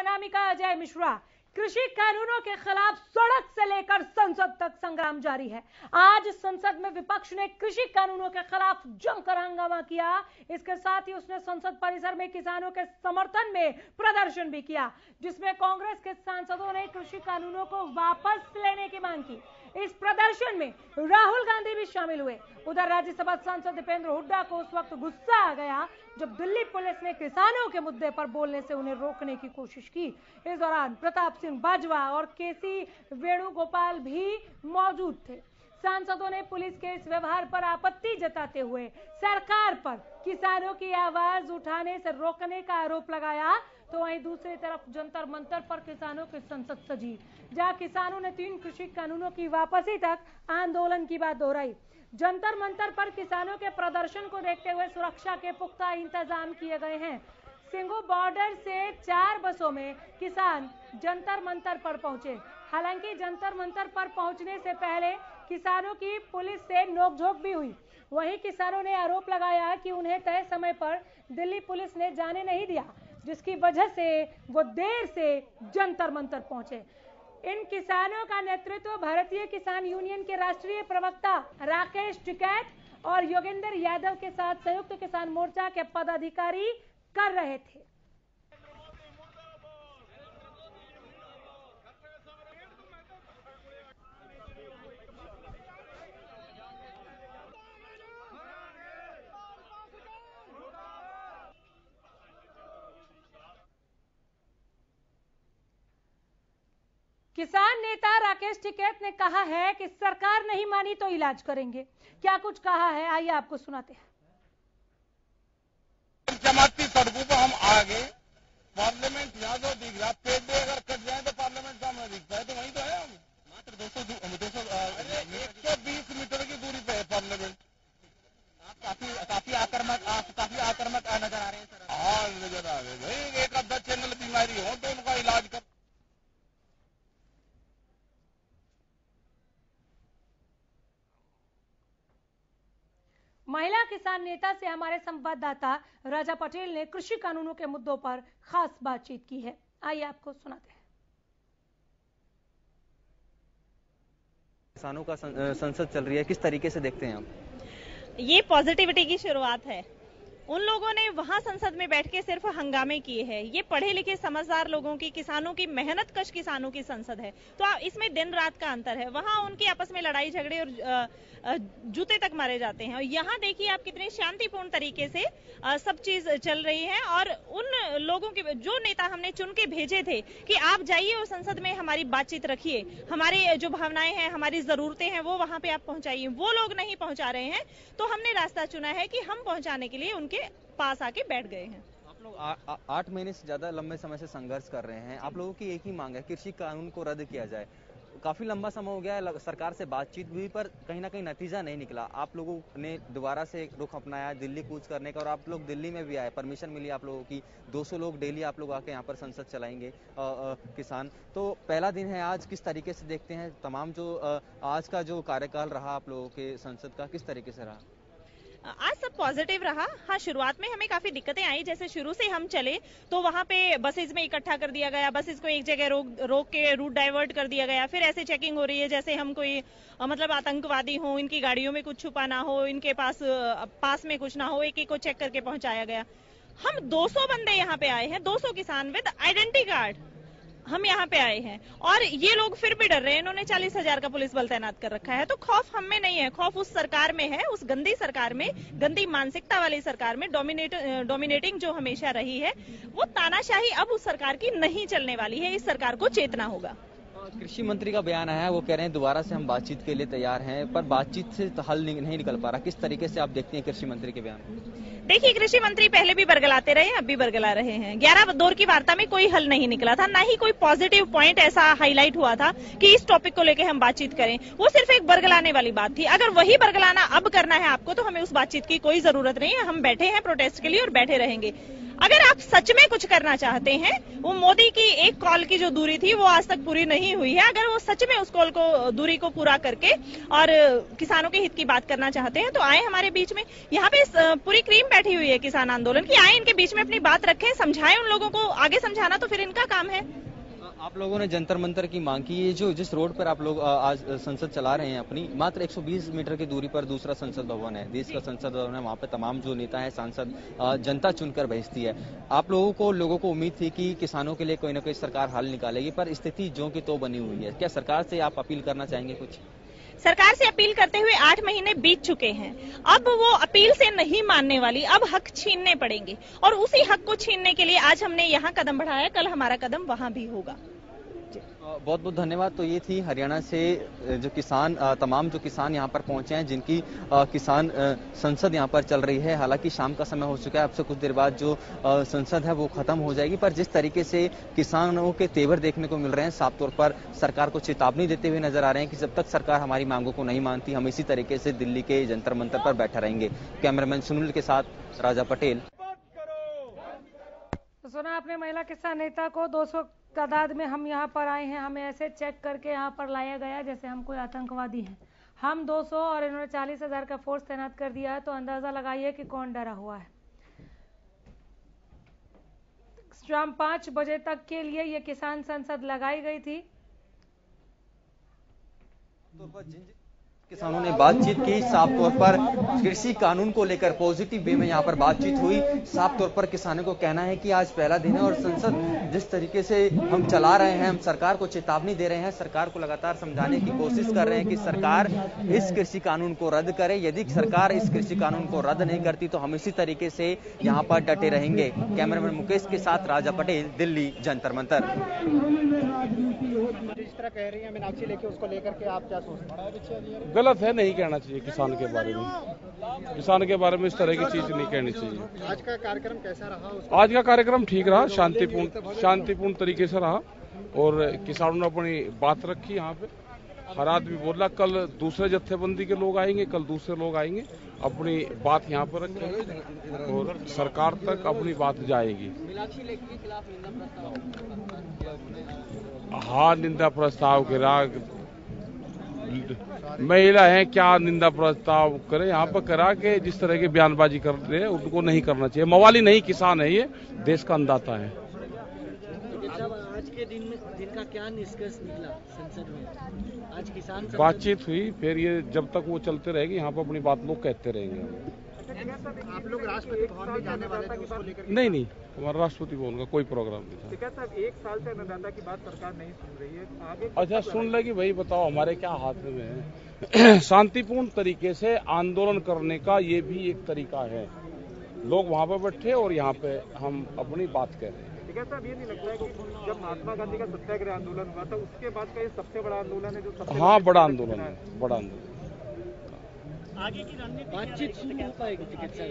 अनामिका अजय मिश्रा। कृषि कानूनों के खिलाफ सड़क से लेकर संसद तक संग्राम जारी है। आज संसद में विपक्ष ने कृषि कानूनों के खिलाफ जमकर हंगामा किया। इसके साथ ही उसने संसद परिसर में किसानों के समर्थन में प्रदर्शन भी किया, जिसमें कांग्रेस के सांसदों ने कृषि कानूनों को वापस लेने की मांग की। इस प्रदर्शन में राहुल गांधी भी शामिल हुए। उधर राज्यसभा सांसद दीपेंद्र हुड्डा को उस वक्त गुस्सा आ गया जब दिल्ली पुलिस ने किसानों के मुद्दे पर बोलने से उन्हें रोकने की कोशिश की। इस दौरान प्रताप सिंह बाजवा और केसी वेणुगोपाल भी मौजूद थे। सांसदों ने पुलिस के इस व्यवहार पर आपत्ति जताते हुए सरकार पर किसानों की आवाज उठाने से रोकने का आरोप लगाया। तो वहीं दूसरी तरफ जंतर मंतर पर किसानों की संसद सजी, जहां किसानों ने 3 कृषि कानूनों की वापसी तक आंदोलन की बात दोहराई। जंतर मंतर पर किसानों के प्रदर्शन को देखते हुए सुरक्षा के पुख्ता इंतजाम किए गए हैं। सिंघू बॉर्डर से 4 बसों में किसान जंतर मंतर पर पहुंचे। हालांकि जंतर मंतर पर पहुंचने से पहले किसानों की पुलिस से नोकझोंक भी हुई। वहीं किसानों ने आरोप लगाया कि उन्हें तय समय पर दिल्ली पुलिस ने जाने नहीं दिया, जिसकी वजह से वो देर से जंतर मंतर पहुंचे। इन किसानों का नेतृत्व भारतीय किसान यूनियन के राष्ट्रीय प्रवक्ता राकेश टिकैत और योगेंद्र यादव के साथ संयुक्त किसान मोर्चा के पदाधिकारी कर रहे थे। किसान नेता राकेश टिकैत ने कहा है कि सरकार नहीं मानी तो इलाज करेंगे। क्या कुछ कहा है, आइए आपको सुनाते हैं। जमाती सड़कों पर हम आगे पार्लियामेंट यहाँ जो दिख रहा, पेड़ भी अगर कट जाए तो पार्लियामेंट सामने दिखता है, तो वहीं तो है हम। मात्र 120 मीटर की दूरी पे है पार्लियामेंट। आप काफी आक्रामक नजर आ रहे हैं सर। हाँ, नजर आ रहे भाई। एक अद्धा चैनल बीमारी हो तो उनका इलाज कर। महिला किसान नेता से हमारे संवाददाता राजा पटेल ने कृषि कानूनों के मुद्दों पर खास बातचीत की है। आइए आपको सुनाते हैं। किसानों का संसद चल रही है, किस तरीके से देखते हैं आप? ये पॉजिटिविटी की शुरुआत है। उन लोगों ने वहां संसद में बैठ के सिर्फ हंगामे किए हैं। ये पढ़े लिखे समझदार लोगों की, किसानों की, मेहनत कश किसानों की संसद है। तो इसमें दिन रात का अंतर है। वहां उनकी आपस में लड़ाई झगड़े और जूते तक मारे जाते हैं, और यहाँ देखिए आप कितने शांतिपूर्ण तरीके से सब चीज चल रही है। और उन लोगों के जो नेता हमने चुन के भेजे थे कि आप जाइए और संसद में हमारी बातचीत रखिए, हमारी जो भावनाएं हैं, हमारी जरूरतें हैं, वो वहां पे आप पहुंचाइए, वो लोग नहीं पहुंचा रहे हैं। तो हमने रास्ता चुना है कि हम पहुंचाने के लिए उनके पास आके बैठ गए हैं। आप लोग 8 महीने से ज्यादा लंबे समय से संघर्ष कर रहे हैं। आप लोगों की एक ही मांग है, कृषि कानून को रद्द किया जाए। काफी लंबा समय हो गया है, सरकार से बातचीत हुई पर कहीं ना कहीं नतीजा नहीं निकला। आप लोगों ने दोबारा से रुख अपनाया दिल्ली कूच करने का, और आप लोग दिल्ली में भी आए, परमिशन मिली आप लोगों की। 200 लोग डेली आप लोग आके यहाँ पर संसद चलाएंगे किसान। तो पहला दिन है आज, किस तरीके से देखते हैं तमाम जो आज का जो कार्यकाल रहा आप लोगों के संसद का, किस तरीके से रहा? आज सब पॉजिटिव रहा। हाँ, शुरुआत में हमें काफी दिक्कतें आई। जैसे शुरू से हम चले तो वहां पे बसेस में इकट्ठा कर दिया गया, बसेस को एक जगह रोक के रूट डाइवर्ट कर दिया गया। फिर ऐसे चेकिंग हो रही है जैसे हम कोई मतलब आतंकवादी हो, इनकी गाड़ियों में कुछ छुपा ना हो, इनके पास में कुछ ना हो, एक एक को चेक करके पहुंचाया गया। हम 200 बंदे यहाँ पे आए हैं, 200 किसान विद आइडेंटिटी कार्ड हम यहाँ पे आए हैं, और ये लोग फिर भी डर रहे हैं। इन्होंने 40,000 का पुलिस बल तैनात कर रखा है। तो खौफ हम में नहीं है, खौफ उस सरकार में है, उस गंदी सरकार में, गंदी मानसिकता वाली सरकार में, डोमिनेटिंग जो हमेशा रही है। वो तानाशाही अब उस सरकार की नहीं चलने वाली है। इस सरकार को चेतना होगा। कृषि मंत्री का बयान आया है, वो कह रहे हैं दोबारा से हम बातचीत के लिए तैयार हैं, पर बातचीत से तो हल नहीं निकल पा रहा। किस तरीके से आप देखते हैं कृषि मंत्री के बयान? देखिए, कृषि मंत्री पहले भी बरगलाते रहे, अब भी बरगला रहे हैं। 11 दौर की वार्ता में कोई हल नहीं निकला था, ना ही कोई पॉजिटिव पॉइंट ऐसा हाईलाइट हुआ था कि इस टॉपिक को लेकर हम बातचीत करें। वो सिर्फ एक बरगलाने वाली बात थी। अगर वही बरगलाना अब करना है आपको, तो हमें उस बातचीत की कोई जरूरत नहीं है। हम बैठे हैं प्रोटेस्ट के लिए और बैठे रहेंगे। अगर आप सच में कुछ करना चाहते हैं, वो मोदी की एक कॉल की जो दूरी थी वो आज तक पूरी नहीं हुई है, अगर वो सच में उस कॉल को दूरी को पूरा करके और किसानों के हित की बात करना चाहते हैं तो आए हमारे बीच में। यहाँ पे पूरी क्रीम बैठी हुई है किसान आंदोलन की, आए इनके बीच में अपनी बात रखें, समझाएं उन लोगों को, आगे समझाना तो फिर इनका काम है। आप लोगों ने जंतर मंतर की मांग की, ये जो जिस रोड पर आप लोग आज संसद चला रहे हैं अपनी, मात्र 120 मीटर की दूरी पर दूसरा संसद भवन है, देश का संसद भवन है, वहाँ पे तमाम जो नेता है सांसद जनता चुनकर भेजती है। आप लोगों को उम्मीद थी कि किसानों के लिए कोई ना कोई सरकार हल निकालेगी, पर स्थिति जो की तो बनी हुई है। क्या सरकार से आप अपील करना चाहेंगे कुछ? सरकार से अपील करते हुए 8 महीने बीत चुके हैं, अब वो अपील से नहीं मानने वाली, अब हक छीनने पड़ेंगे और उसी हक को छीनने के लिए आज हमने यहाँ कदम बढ़ाया, कल हमारा कदम वहाँ भी होगा। बहुत बहुत धन्यवाद। तो ये थी हरियाणा से जो किसान, तमाम जो किसान यहाँ पर पहुंचे हैं, जिनकी किसान संसद यहाँ पर चल रही है। हालांकि शाम का समय हो चुका है, अब से कुछ देर बाद जो संसद है वो खत्म हो जाएगी, पर जिस तरीके से किसानों के तेवर देखने को मिल रहे हैं, साफ तौर पर सरकार को चेतावनी देते हुए नजर आ रहे हैं कि जब तक सरकार हमारी मांगों को नहीं मानती, हम इसी तरीके से दिल्ली के जंतर मंतर पर बैठे रहेंगे। कैमरामैन सुनील के साथ राजा पटेल। तो सुना आपने महिला किसान नेता को, 200 तादाद में हम यहाँ पर आए हैं, हमें ऐसे चेक करके यहाँ पर लाया गया जैसे हम कोई आतंकवादी हैं। हम 200 और इन्होंने 40,000 का फोर्स तैनात कर दिया है, तो अंदाजा लगाइए कि कौन डरा हुआ है। शाम 5 बजे तक के लिए ये किसान संसद लगाई गई थी। किसानों ने बातचीत की, साफ तौर पर कृषि कानून को लेकर पॉजिटिव वे में यहाँ पर बातचीत हुई। साफ तौर पर किसानों को कहना है कि आज पहला दिन है और संसद जिस तरीके से हम चला रहे हैं, हम सरकार को चेतावनी दे रहे हैं, सरकार को लगातार समझाने की कोशिश कर रहे हैं कि सरकार इस कृषि कानून को रद्द करे। यदि सरकार इस कृषि कानून को रद्द नहीं करती तो हम इसी तरीके से यहाँ पर डटे रहेंगे। कैमरामैन मुकेश के साथ राजा पटेल, दिल्ली जंतर मंतर। जिस तरह कह रही है मीनाक्षी लेके, उसको लेकर के आप क्या सोचते हैं? गलत है, नहीं कहना चाहिए किसान के बारे में, किसान के बारे में इस तरह की चीज नहीं कहनी चाहिए। आज का कार्यक्रम कैसा रहा? आज का कार्यक्रम ठीक रहा, शांतिपूर्ण तरीके से रहा और किसानों ने अपनी बात रखी। यहाँ पे हर आदमी बोला कल दूसरे जत्थेबंदी के लोग आएंगे, कल दूसरे लोग आएंगे, अपनी बात यहाँ पर रखेंगे और सरकार तक अपनी बात जाएगी। हाँ, निंदा प्रस्ताव के राग महिला है, क्या निंदा प्रस्ताव करे यहाँ पर करा के जिस तरह की बयानबाजी कर रहे हैं उनको नहीं करना चाहिए। मवाली नहीं, किसान है, ये देश का अन्नदाता है। आज के दिन का क्या निष्कर्ष निकला संसद में? आज किसान बातचीत हुई, फिर ये जब तक वो चलते रहेगी यहाँ पर अपनी बात लोग कहते रहेंगे। आप लोग राष्ट्रपति भवन में जाने वाले थे, उसको लेकर? नहीं, हमारा राष्ट्रपति भवन का कोई प्रोग्राम नहीं था। साहब, 1 साल से अन्नदाता की बात सरकार नहीं सुन रही है, आगे अच्छा सुन लेगी भाई, बताओ हमारे क्या हाथ में है। शांतिपूर्ण तरीके से आंदोलन करने का ये भी एक तरीका है। लोग वहाँ पर बैठे और यहाँ पे हम अपनी बात कह रहे हैं। ठीक है साहब, ये नहीं लगता है कि जब महात्मा गांधी का सत्याग्रह आंदोलन हुआ था उसके बाद का ये सबसे बड़ा आंदोलन है? जो हाँ, बड़ा आंदोलन है, बड़ा आंदोलन। आगे की रणनीति बातचीत शुरू हो पाएगी चिकित्सा?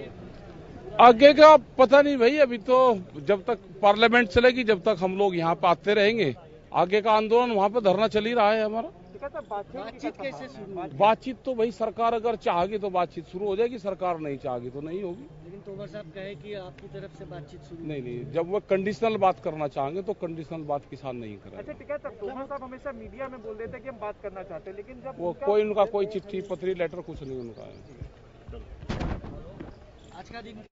आगे का पता नहीं भाई, अभी तो जब तक पार्लियामेंट चलेगी जब तक हम लोग यहाँ पे आते रहेंगे। आगे का आंदोलन वहाँ पे धरना चल ही रहा है हमारा। बातचीत कैसे शुरू? बातचीत तो भाई सरकार अगर चाहेगी तो बातचीत शुरू हो जाएगी, सरकार नहीं चाहेगी तो नहीं होगी। लेकिन तोमर साहब कहे कि आपकी तरफ से बातचीत शुरू नहीं, जब वो कंडीशनल बात करना चाहेंगे तो कंडीशनल बात किसान नहीं करेंगे। अच्छा ठीक है साहब, तोमर साहब हमेशा मीडिया में बोल देते हैं कि हम बात करना चाहते हैं, लेकिन जब वो कोई उनका कोई चिट्ठी पत्री लेटर कुछ नहीं उनका है। आज का दिन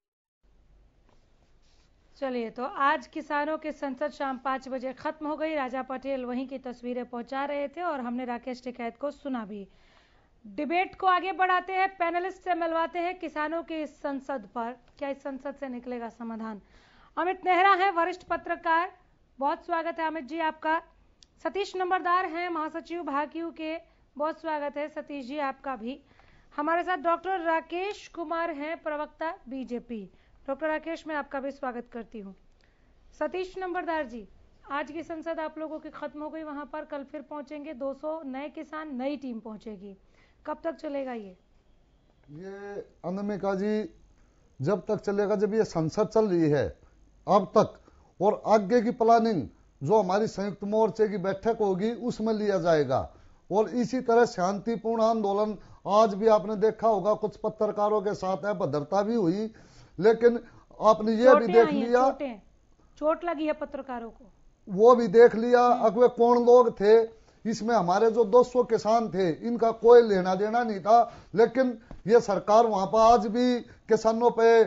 चलिए, तो आज किसानों की संसद शाम 5 बजे खत्म हो गई। राजा पटेल वहीं की तस्वीरें पहुंचा रहे थे और हमने राकेश टिकैत को सुना भी। डिबेट को आगे बढ़ाते हैं, पैनलिस्ट से मिलवाते हैं किसानों की इस संसद पर। क्या इस संसद से निकलेगा समाधान? अमित नेहरा है वरिष्ठ पत्रकार, बहुत स्वागत है अमित जी आपका। सतीश नंबरदार हैं महासचिव भाकियू के, बहुत स्वागत है सतीश जी आपका भी। हमारे साथ डॉक्टर राकेश कुमार हैं प्रवक्ता बीजेपी। डॉक्टर राकेश, मैं आपका भी स्वागत करती हूँ। सतीश नंबरदार जी, आज की संसद आप लोगों की खत्म हो गई, वहां पर कल फिर पहुंचेंगे 200 नए किसान, नई टीम पहुंचेगी, कब तक चलेगा ये अनामिका जी? जब तक चलेगा जब ये संसद चल रही है अब तक, और आगे की प्लानिंग जो हमारी संयुक्त मोर्चे की बैठक होगी उसमें लिया जाएगा। और इसी तरह शांतिपूर्ण आंदोलन, आज भी आपने देखा होगा कुछ पत्रकारों के साथ अभद्रता भी हुई, लेकिन आपने ये भी देख लिया, चोट लगी है पत्रकारों को, वो भी देख लिया। अब वे कौन लोग थे इसमें? हमारे जो 200 किसान थे इनका कोई लेना देना नहीं था, लेकिन ये सरकार वहां पर आज भी किसानों पे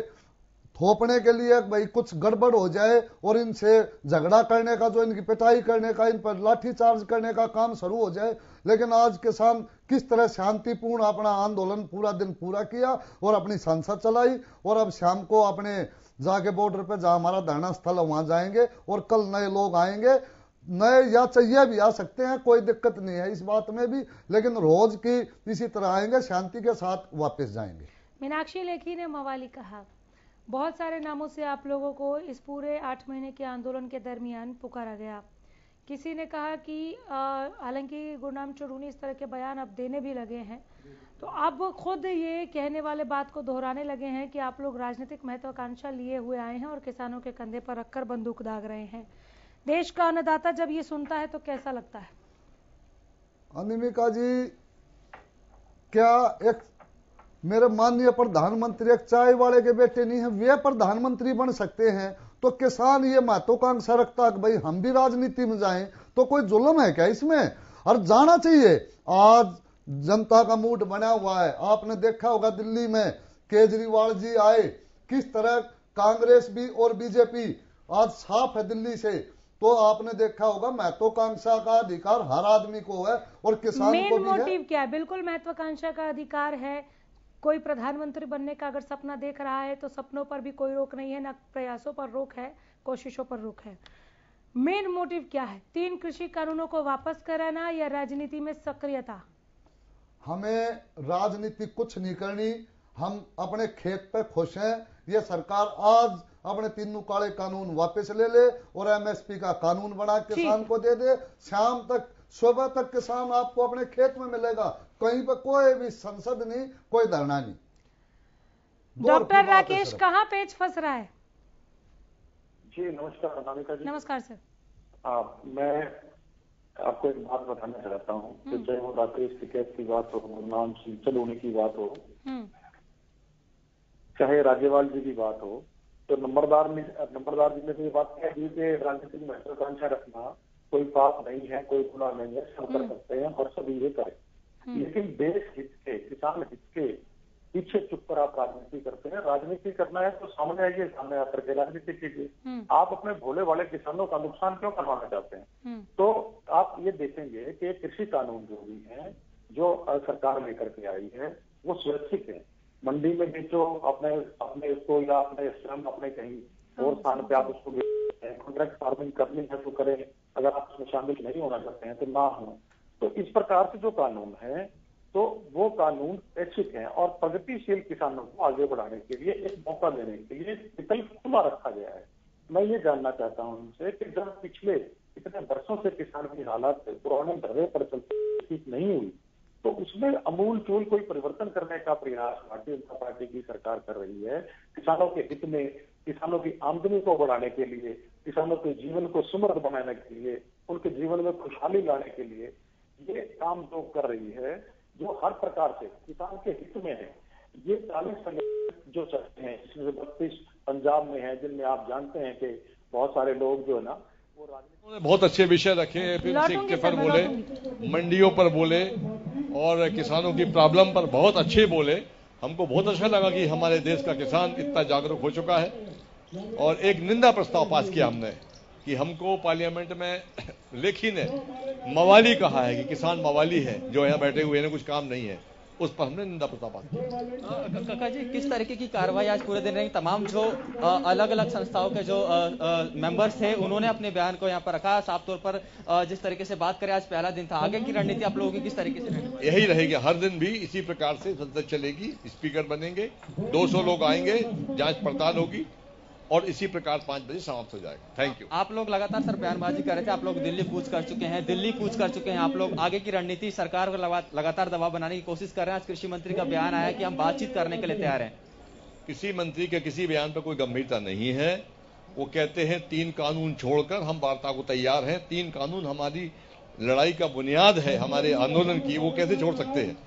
थोपने के लिए भाई कुछ गड़बड़ हो जाए और इनसे झगड़ा करने का, जो इनकी पिटाई करने का, इन पर लाठीचार्ज करने का काम शुरू हो जाए। लेकिन आज किसान किस तरह शांतिपूर्ण अपना आंदोलन पूरा दिन पूरा किया और अपनी संसद चलाई, और अब शाम को अपने जाके बॉर्डर पे जहां हमारा धरना स्थल है वहां जाएंगे, और कल नए लोग आएंगे, नए या चाहिए भी आ सकते हैं, कोई दिक्कत नहीं है इस बात में भी, लेकिन रोज की इसी तरह आएंगे, शांति के साथ वापस जाएंगे। मीनाक्षी लेखी ने मवाली कहा, बहुत सारे नामों से आप लोगों को इस पूरे 8 महीने के आंदोलन के दरमियान पुकारा गया। किसी ने कहा कि हालांकि गुरनाम चुरूनी इस तरह के बयान अब देने भी लगे हैं, तो अब खुद ये कहने वाले बात को दोहराने लगे हैं कि आप लोग राजनीतिक महत्वाकांक्षा लिए हुए आए हैं और किसानों के कंधे पर रखकर बंदूक दाग रहे हैं। देश का अन्नदाता जब ये सुनता है तो कैसा लगता है? अनिमिका जी, क्या एक मेरे माननीय प्रधानमंत्री एक चाय वाले के बेटे नहीं है, वे प्रधानमंत्री बन सकते हैं, तो किसान ये महत्वाकांक्षा रखता है कि भाई हम भी राजनीति में जाएं, तो कोई जुल्म है क्या इसमें? और जाना चाहिए। आज जनता का मूड बना हुआ है, आपने देखा होगा दिल्ली में केजरीवाल जी आए, किस तरह कांग्रेस भी और बीजेपी आज साफ है दिल्ली से, तो आपने देखा होगा महत्वाकांक्षा का अधिकार हर आदमी को है और किसान को भी है। मोटिव क्या है? बिल्कुल महत्वाकांक्षा का अधिकार है। कोई प्रधानमंत्री बनने का अगर सपना देख रहा है तो सपनों पर भी कोई रोक नहीं है, न प्रयासों पर रोक है, कोशिशों पर रोक है। मेन मोटिव क्या है? 3 कृषि कानूनों को वापस कराना या राजनीति में सक्रियता? हमें राजनीति कुछ नहीं करनी, हम अपने खेत पे खुश हैं। ये सरकार आज अपने 3 काले कानून वापस ले ले और एमएसपी का कानून बना किसान को दे दे। शाम तक, सुबह तक किसान आपको अपने खेत में मिलेगा, कहीं पर कोई भी संसद नहीं, कोई धरना नहीं। डॉक्टर राकेश, कहाँ पेच फंस रहा है? जी नमस्कार अनामिका जी। नमस्कार सर। मैं आपको एक बात बताना चाहता हूँ कि चाहे वो राकेश टिकैत की बात हो, गुरनाम सिंह चलूनी की बात हो, चाहे राज्यपाल जी की बात हो, तो नंबरदार जी ने तो ये बात कह दी कि राजनीतिक महत्वाकांक्षा रखना कोई पाप नहीं है, कोई गुनाह नहीं है, सब कर सकते हैं और सब ये करें। लेकिन देश हित के, किसान हित के पीछे चुप कर आप राजनीति करते हैं। राजनीति करना है तो सामने आइए, सामने आकर के राजनीति कीजिए। आप अपने भोले वाले किसानों का नुकसान क्यों करवाना चाहते हैं? तो आप ये देखेंगे कि कृषि कानून जो भी है, जो सरकार लेकर के आई है, वो सुरक्षित है। मंडी में बेचो अपने उसको, या अपने स्वयं अपने कहीं और स्थान पे आप उसको कॉन्ट्रैक्ट फार्मिंग करनी है तो करें, अगर आप उसमें शामिल नहीं होना चाहते हैं तो ना हो। तो इस प्रकार से जो कानून है, तो वो कानून ऐच्छिक है और प्रगतिशील किसानों को आगे बढ़ाने के लिए एक मौका देने के लिए विकल्प खुला रखा गया है। मैं ये जानना चाहता हूँ उनसे कि जब पिछले इतने वर्षों से किसान की हालात पुराने ढर्रे पर चलती ठीक नहीं हुई, तो उसमें अमूल चूल कोई परिवर्तन करने का प्रयास भारतीय जनता पार्टी की सरकार कर रही है। किसानों के हित में, किसानों की आमदनी को बढ़ाने के लिए, किसानों के जीवन को समृद्ध बनाने के लिए, उनके जीवन में खुशहाली लाने के लिए ये काम जो कर रही है, जो हर प्रकार से किसान के हित में है। ये 40 संगठन जो चलते हैं, इसमें 32 पंजाब में है, जिनमें आप जानते हैं कि बहुत सारे लोग जो है ना, वो उन्होंने बहुत अच्छे विषय रखे। फिर सिक्के पर बोले, मंडियों पर बोले और किसानों की प्रॉब्लम पर बहुत अच्छे बोले। हमको बहुत अच्छा लगा कि हमारे देश का किसान इतना जागरूक हो चुका है। और एक निंदा प्रस्ताव पास किया हमने कि हमको पार्लियामेंट में लेखी ने मवाली कहा है कि किसान मवाली है, जो यहाँ बैठे हुए हैं, कुछ काम नहीं है। उस पर हमने निंदा प्रस्ताव पास किया। काका जी, किस तरीके की कार्रवाई आज पूरे दिन रही? तमाम जो अलग अलग संस्थाओं के जो मेंबर्स थे, उन्होंने अपने बयान को यहाँ पर रखा। साफ तौर पर जिस तरीके से बात करें, आज पहला दिन था, आगे की रणनीति आप लोगों की किस तरीके से रहेगी? यही रहेगी, हर दिन भी इसी प्रकार से संसद चलेगी, स्पीकर बनेंगे, 200 लोग आएंगे, जांच पड़ताल होगी और इसी प्रकार 5 बजे समाप्त हो जाएगा। Thank you. आप लोग लगातार सर बयानबाजी कर रहे थे, आप लोग दिल्ली कूच कर चुके हैं, आप लोग आगे की रणनीति, सरकार को लगातार दबाव बनाने की कोशिश कर रहे हैं। आज कृषि मंत्री का बयान आया कि हम बातचीत करने के लिए तैयार हैं। किसी मंत्री के किसी बयान पर कोई गंभीरता नहीं है। वो कहते हैं 3 कानून छोड़कर हम वार्ता को तैयार हैं। 3 कानून हमारी लड़ाई का बुनियाद है, हमारे आंदोलन की, वो कैसे छोड़ सकते हैं?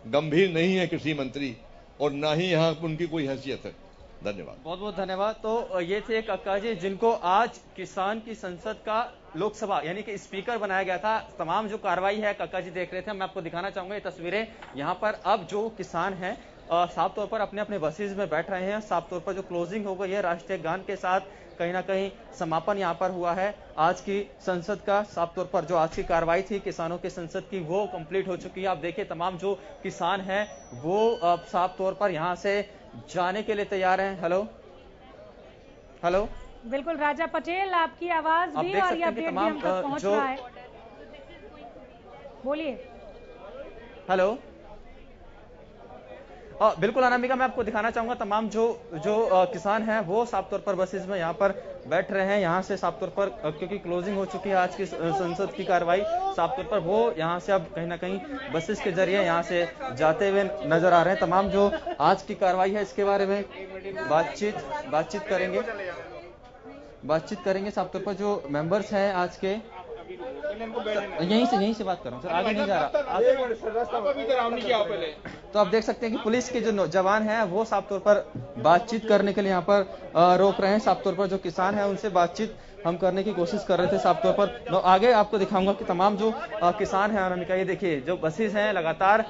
गंभीर नहीं है कृषि मंत्री और ना ही यहाँ उनकी कोई हैसियत है। धन्यवाद। बहुत बहुत धन्यवाद। तो ये थे कक्का जी जिनको आज किसान की संसद का लोकसभा यानी कि स्पीकर बनाया गया था। तमाम जो कार्रवाई है कक्का जी देख रहे थे, मैं आपको दिखाना चाहूंगा ये तस्वीरें। यहाँ पर अब जो किसान हैं साफ तौर पर अपने अपने बसेज में बैठ रहे हैं। साफ तौर पर जो क्लोजिंग हो गई है राष्ट्रीय गान के साथ, कहीं ना कहीं समापन यहाँ पर हुआ है आज की संसद का। साफ तौर पर जो आज की कार्रवाई थी किसानों की संसद की वो कंप्लीट हो चुकी है। आप देखिए तमाम जो किसान हैं वो अब साफ तौर पर यहाँ से जाने के लिए तैयार हैं। हेलो हेलो, बिल्कुल राजा पटेल, आपकी आवाज भी और ये अपडेट भी हम तक पहुंच रहा है। बोलिए। हेलो, बिल्कुल अनामिका, मैं आपको दिखाना चाहूंगा तमाम जो किसान हैं वो साफ तौर पर बसेस में यहाँ पर बैठ रहे हैं। यहाँ से साफ तौर पर क्योंकि क्लोजिंग हो चुकी है आज की संसद की कार्रवाई, साफ तौर पर वो यहाँ से अब कहीं ना कहीं बसेस के जरिए यहाँ से जाते हुए नजर आ रहे हैं। तमाम जो आज की कार्रवाई है इसके बारे में बातचीत करेंगे। साफ तौर पर जो मेंबर्स हैं आज के, यहीं से बात कर रहा हूँ सर, आगे नहीं जा रहा। तो आप देख सकते हैं कि पुलिस के जो जवान हैं वो साफ तौर पर बातचीत करने के लिए यहाँ पर रोक रहे हैं। साफ तौर पर जो किसान हैं उनसे बातचीत हम करने की कोशिश कर रहे थे। साफ तौर पर आगे आपको दिखाऊंगा कि तमाम जो किसान हैं अनामिका, ये देखिए जो बसेस हैं लगातार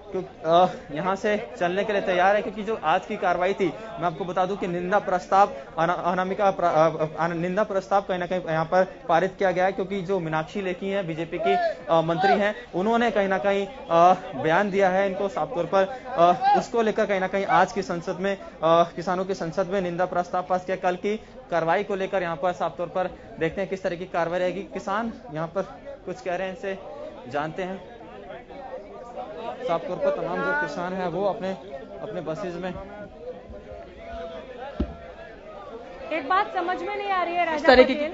यहाँ से चलने के लिए तैयार है, क्योंकि जो आज की कार्रवाई थी मैं आपको बता दूं कि निंदा प्रस्ताव निंदा प्रस्ताव कहीं ना कहीं यहाँ पर पारित किया गया है, क्योंकि जो मीनाक्षी लेखी हैं बीजेपी की मंत्री हैं, उन्होंने कहीं ना कहीं बयान दिया है इनको साफ तौर पर उसको लेकर कहीं ना कहीं आज की संसद में किसानों की संसद में निंदा प्रस्ताव पास किया। कल की कार्रवाई को लेकर यहाँ पर साफ तौर पर देखते हैं किस तरह की कार्रवाई रहेगी। किसान यहाँ पर कुछ कह रहे हैं, इसे जानते हैं। साफ तौर पर तमाम जो किसान हैं वो अपने बसेज में। एक बात समझ में नहीं आ रही है राजा पटेल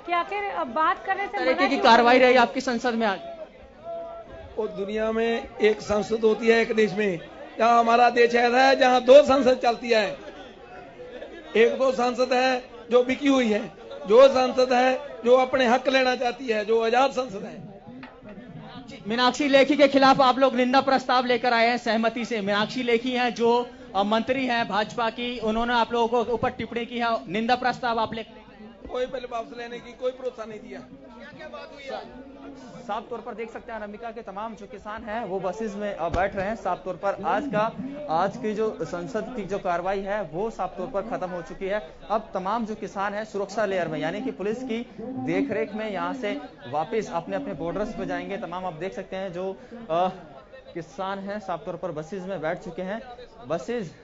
कि आखिर बात करने से तरीके की कार्रवाई रही आपकी संसद में आज। और दुनिया में एक संसद होती है एक देश में, जहां हमारा देश ऐसा है जहां दो संसद चलती है। एक तो संसद है जो बिकी हुई है, जो संसद है जो अपने हक लेना चाहती है, जो आजाद संसद है। मीनाक्षी लेखी के खिलाफ आप लोग निंदा प्रस्ताव लेकर आए हैं सहमति से। मीनाक्षी लेखी हैं जो मंत्री हैं भाजपा की, उन्होंने आप लोगों को ऊपर टिप्पणी की है, निंदा प्रस्ताव आप लेकर कोई पहले वापस लेने की कोई भरोसा नहीं दिया। क्या बात हुई है? साफ तौर पर देख सकते हैं अनामिका के तमाम जो किसान हैं वो बसेस में बैठ रहे हैं। साफ तौर पर आज की जो संसद की जो कार्रवाई है वो साफ तौर पर खत्म हो चुकी है। अब तमाम जो किसान हैं सुरक्षा लेयर में यानी कि पुलिस की देखरेख में यहाँ से वापस अपने अपने बॉर्डर्स पे जाएंगे। तमाम आप देख सकते हैं जो किसान हैं साफ तौर पर बसेस में बैठ चुके हैं। बसेस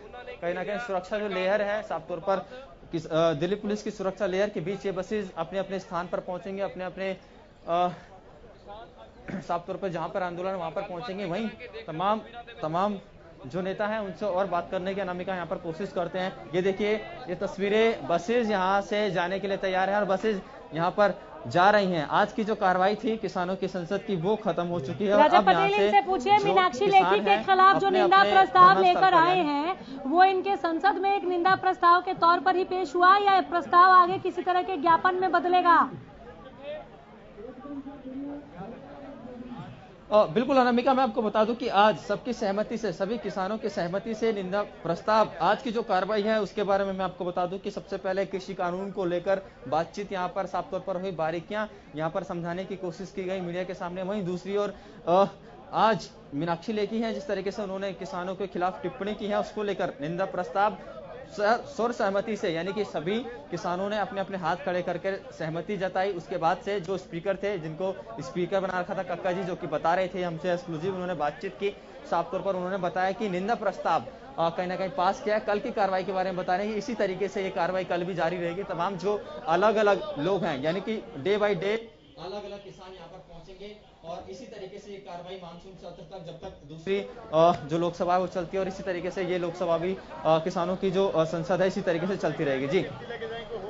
कहीं ना कहीं सुरक्षा जो लेयर है साफ तौर पर दिल्ली पुलिस की सुरक्षा लेयर के बीच ये बसेस अपने अपने स्थान पर पहुंचेंगे, अपने अपने साफ तौर पर जहां पर आंदोलन वहां पर पहुंचेंगे। वहीं तमाम जो नेता हैं उनसे और बात करने की अनामिका यहाँ पर कोशिश करते हैं। ये देखिए ये तस्वीरें, बसेज यहाँ से जाने के लिए तैयार हैं और बसेज यहाँ पर जा रही हैं। आज की जो कार्रवाई थी किसानों की संसद की वो खत्म हो चुकी है। राजा पटेल इनसे पूछिए, मीनाक्षी लेखी के खिलाफ जो निंदा प्रस्ताव लेकर आए हैं वो इनके संसद में एक निंदा प्रस्ताव के तौर पर ही पेश हुआ या प्रस्ताव आगे किसी तरह के ज्ञापन में बदलेगा? बिल्कुल अनामिका, मैं आपको बता दूं कि आज सबकी सहमति से, सभी किसानों की सहमति से निंदा प्रस्ताव, आज की जो कार्रवाई है उसके बारे में मैं आपको बता दूं कि सबसे पहले कृषि कानून को लेकर बातचीत यहाँ पर साफ तौर पर हुई, बारीकियां यहाँ पर समझाने की कोशिश की गई मीडिया के सामने। वहीं दूसरी ओर आज मीनाक्षी लेखी हैं, जिस तरीके से उन्होंने किसानों के खिलाफ टिप्पणी की है उसको लेकर निंदा प्रस्ताव सर्व सहमति से यानी कि सभी किसानों ने अपने अपने हाथ खड़े करके सहमति जताई। उसके बाद से जो स्पीकर थे, जिनको स्पीकर बना रखा था कक्का जी, जो कि बता रहे थे हमसे एक्सक्लूसिव, उन्होंने बातचीत की। साफ तौर पर उन्होंने बताया कि निंदा प्रस्ताव कहीं ना कहीं पास किया है। कल की कार्रवाई के बारे में बता रहे हैं, इसी तरीके से ये कार्रवाई कल भी जारी रहेगी। तमाम जो अलग अलग लोग हैं यानी कि डे बाई डे अलग अलग किसान यहाँ पर पहुंचेंगे और इसी तरीके से ये कार्रवाई मानसून सत्र तक, जब तक दूसरी जो लोकसभा है वो चलती है, और इसी तरीके से ये लोकसभा भी किसानों की जो संसद है इसी तरीके से चलती रहेगी। जी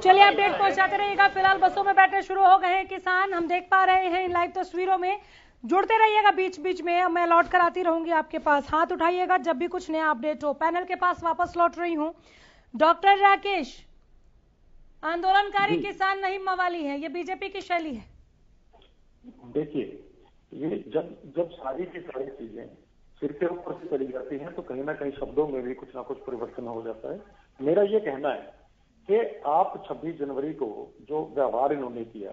चलिए अपडेट पहुंचाते रहिएगा। फिलहाल बसों में बैठने शुरू हो गए हैं किसान, हम देख पा रहे हैं इन लाइव तस्वीरों में। जुड़ते रहिएगा बीच बीच में, मैं लौट कर आती रहूंगी आपके पास। हाथ उठाइएगा जब भी कुछ नया अपडेट हो। पैनल के पास वापस लौट रही हूँ। डॉक्टर राकेश, आंदोलनकारी किसान नहीं मवाली है, ये बीजेपी की शैली है। देखिए, ये जब सारी की सारी चीजें सिर के ऊपर से चली जाती हैं तो कहीं ना कहीं शब्दों में भी कुछ ना कुछ परिवर्तन हो जाता है। मेरा ये कहना है कि आप 26 जनवरी को जो व्यवहार इन्होंने किया,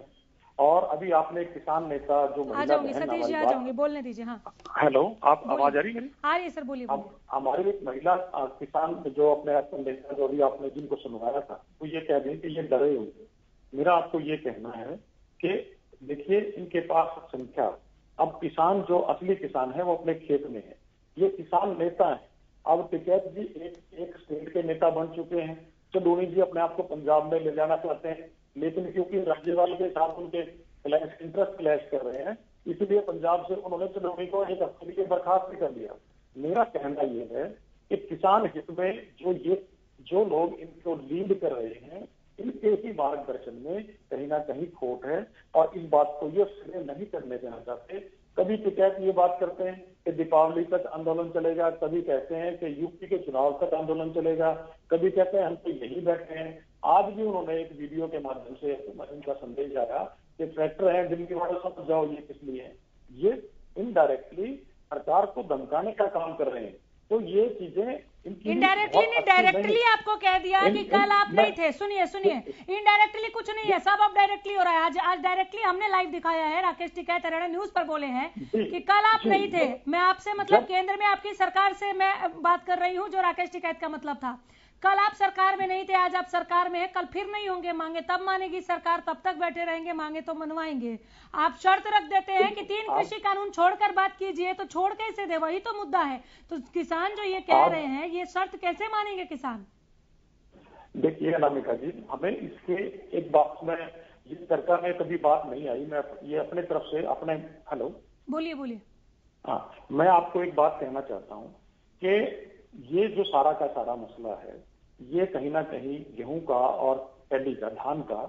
और अभी आपने किसान नेता जो महिला बहन, सतीश जी आ जाऊंगी, बोलने दीजिए। हाँ हेलो, आप आवाज आ रही है मेरी? आ रही है सर, बोलिए। हमारी एक महिला किसान जो अपने नेता जो अभी आपने जिनको सुनवाया था, तो ये कह रहे कि ये डरे हुए। मेरा आपको ये कहना है कि देखिए, इनके पास संख्या, अब किसान जो असली किसान है वो अपने खेत में है, ये किसान नेता है। अब टिकैत जी एक स्टेट के नेता बन चुके हैं, चडोनी जी अपने आप को पंजाब में ले जाना चाहते हैं, लेकिन क्योंकि राज्यपाल के साथ उनके इंटरेस्ट क्लैश कर रहे हैं, इसलिए पंजाब से उन्होंने चडोनी को एक हफ्ते के लिए बर्खास्त कर दिया। मेरा कहना यह है कि किसान हित में जो लोग इनको लीड कर रहे हैं, इनके ही मार्गदर्शन में कहीं ना कहीं खोट है, और इस बात को ये सिरे नहीं करने देना चाहते। कभी टिकैत ये बात करते हैं कि दीपावली तक आंदोलन चलेगा, कभी कहते हैं कि यूपी के चुनाव तक आंदोलन चलेगा, कभी कहते हैं हम तो यही बैठे हैं। आज भी उन्होंने एक वीडियो के माध्यम से इनका संदेश आया कि ट्रैक्टर है दिल्ली वाले, समझ जाओ ये किस लिए है। ये इनडायरेक्टली सरकार को धमकाने का काम कर रहे हैं। तो ये चीजें इनडायरेक्टली नहीं, डायरेक्टली आपको कह दिया कि कल आप नहीं थे। सुनिए इनडायरेक्टली कुछ नहीं है, सब अब डायरेक्टली हो रहा है। आज डायरेक्टली हमने लाइव दिखाया है, राकेश टिकैत हरियाणा न्यूज पर बोले हैं कि कल आप नहीं थे। मैं आपसे मतलब केंद्र में आपकी सरकार से मैं बात कर रही हूँ, जो राकेश टिकैत का मतलब था। कल आप सरकार में नहीं थे, आज आप सरकार में है, कल फिर नहीं होंगे, मांगे तब मानेगी सरकार, तब तक बैठे रहेंगे, मांगे तो मनवाएंगे। आप शर्त रख देते हैं कि 3 कृषि कानून छोड़कर बात कीजिए, तो छोड़ कैसे दे, वही तो मुद्दा है। तो किसान जो ये कह रहे हैं, ये शर्त कैसे मानेंगे किसान? देखिए अनामिका जी, हमें इसके एक बात में जिस सरकार में कभी बात नहीं आई, मैं ये अपने तरफ से अपने हेलो बोलिए। हाँ, मैं आपको एक बात कहना चाहता हूँ कि ये जो सारा का सारा मसला है, ये कहीं ना कहीं गेहूं का और पैडी का, धान का,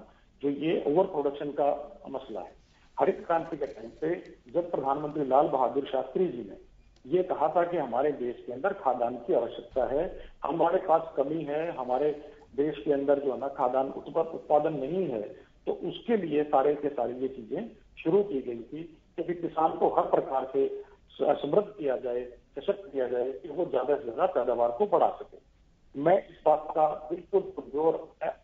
जो ये ओवर प्रोडक्शन का मसला है। हरित क्रांति के टाइम पे जब प्रधानमंत्री लाल बहादुर शास्त्री जी ने ये कहा था कि हमारे देश के अंदर खाद्यान्न की आवश्यकता है, हमारे पास कमी है, हमारे देश के अंदर जो है ना खाद्यान्न उत्पादन नहीं है, तो उसके लिए सारे के सारी ये चीजें शुरू की गई थी कि किसान को हर प्रकार से समृद्ध किया जाए, सशक्त किया जाए कि वो ज्यादा से ज्यादा पैदावार को बढ़ा सके। मैं इस बात का बिल्कुल पुरजोर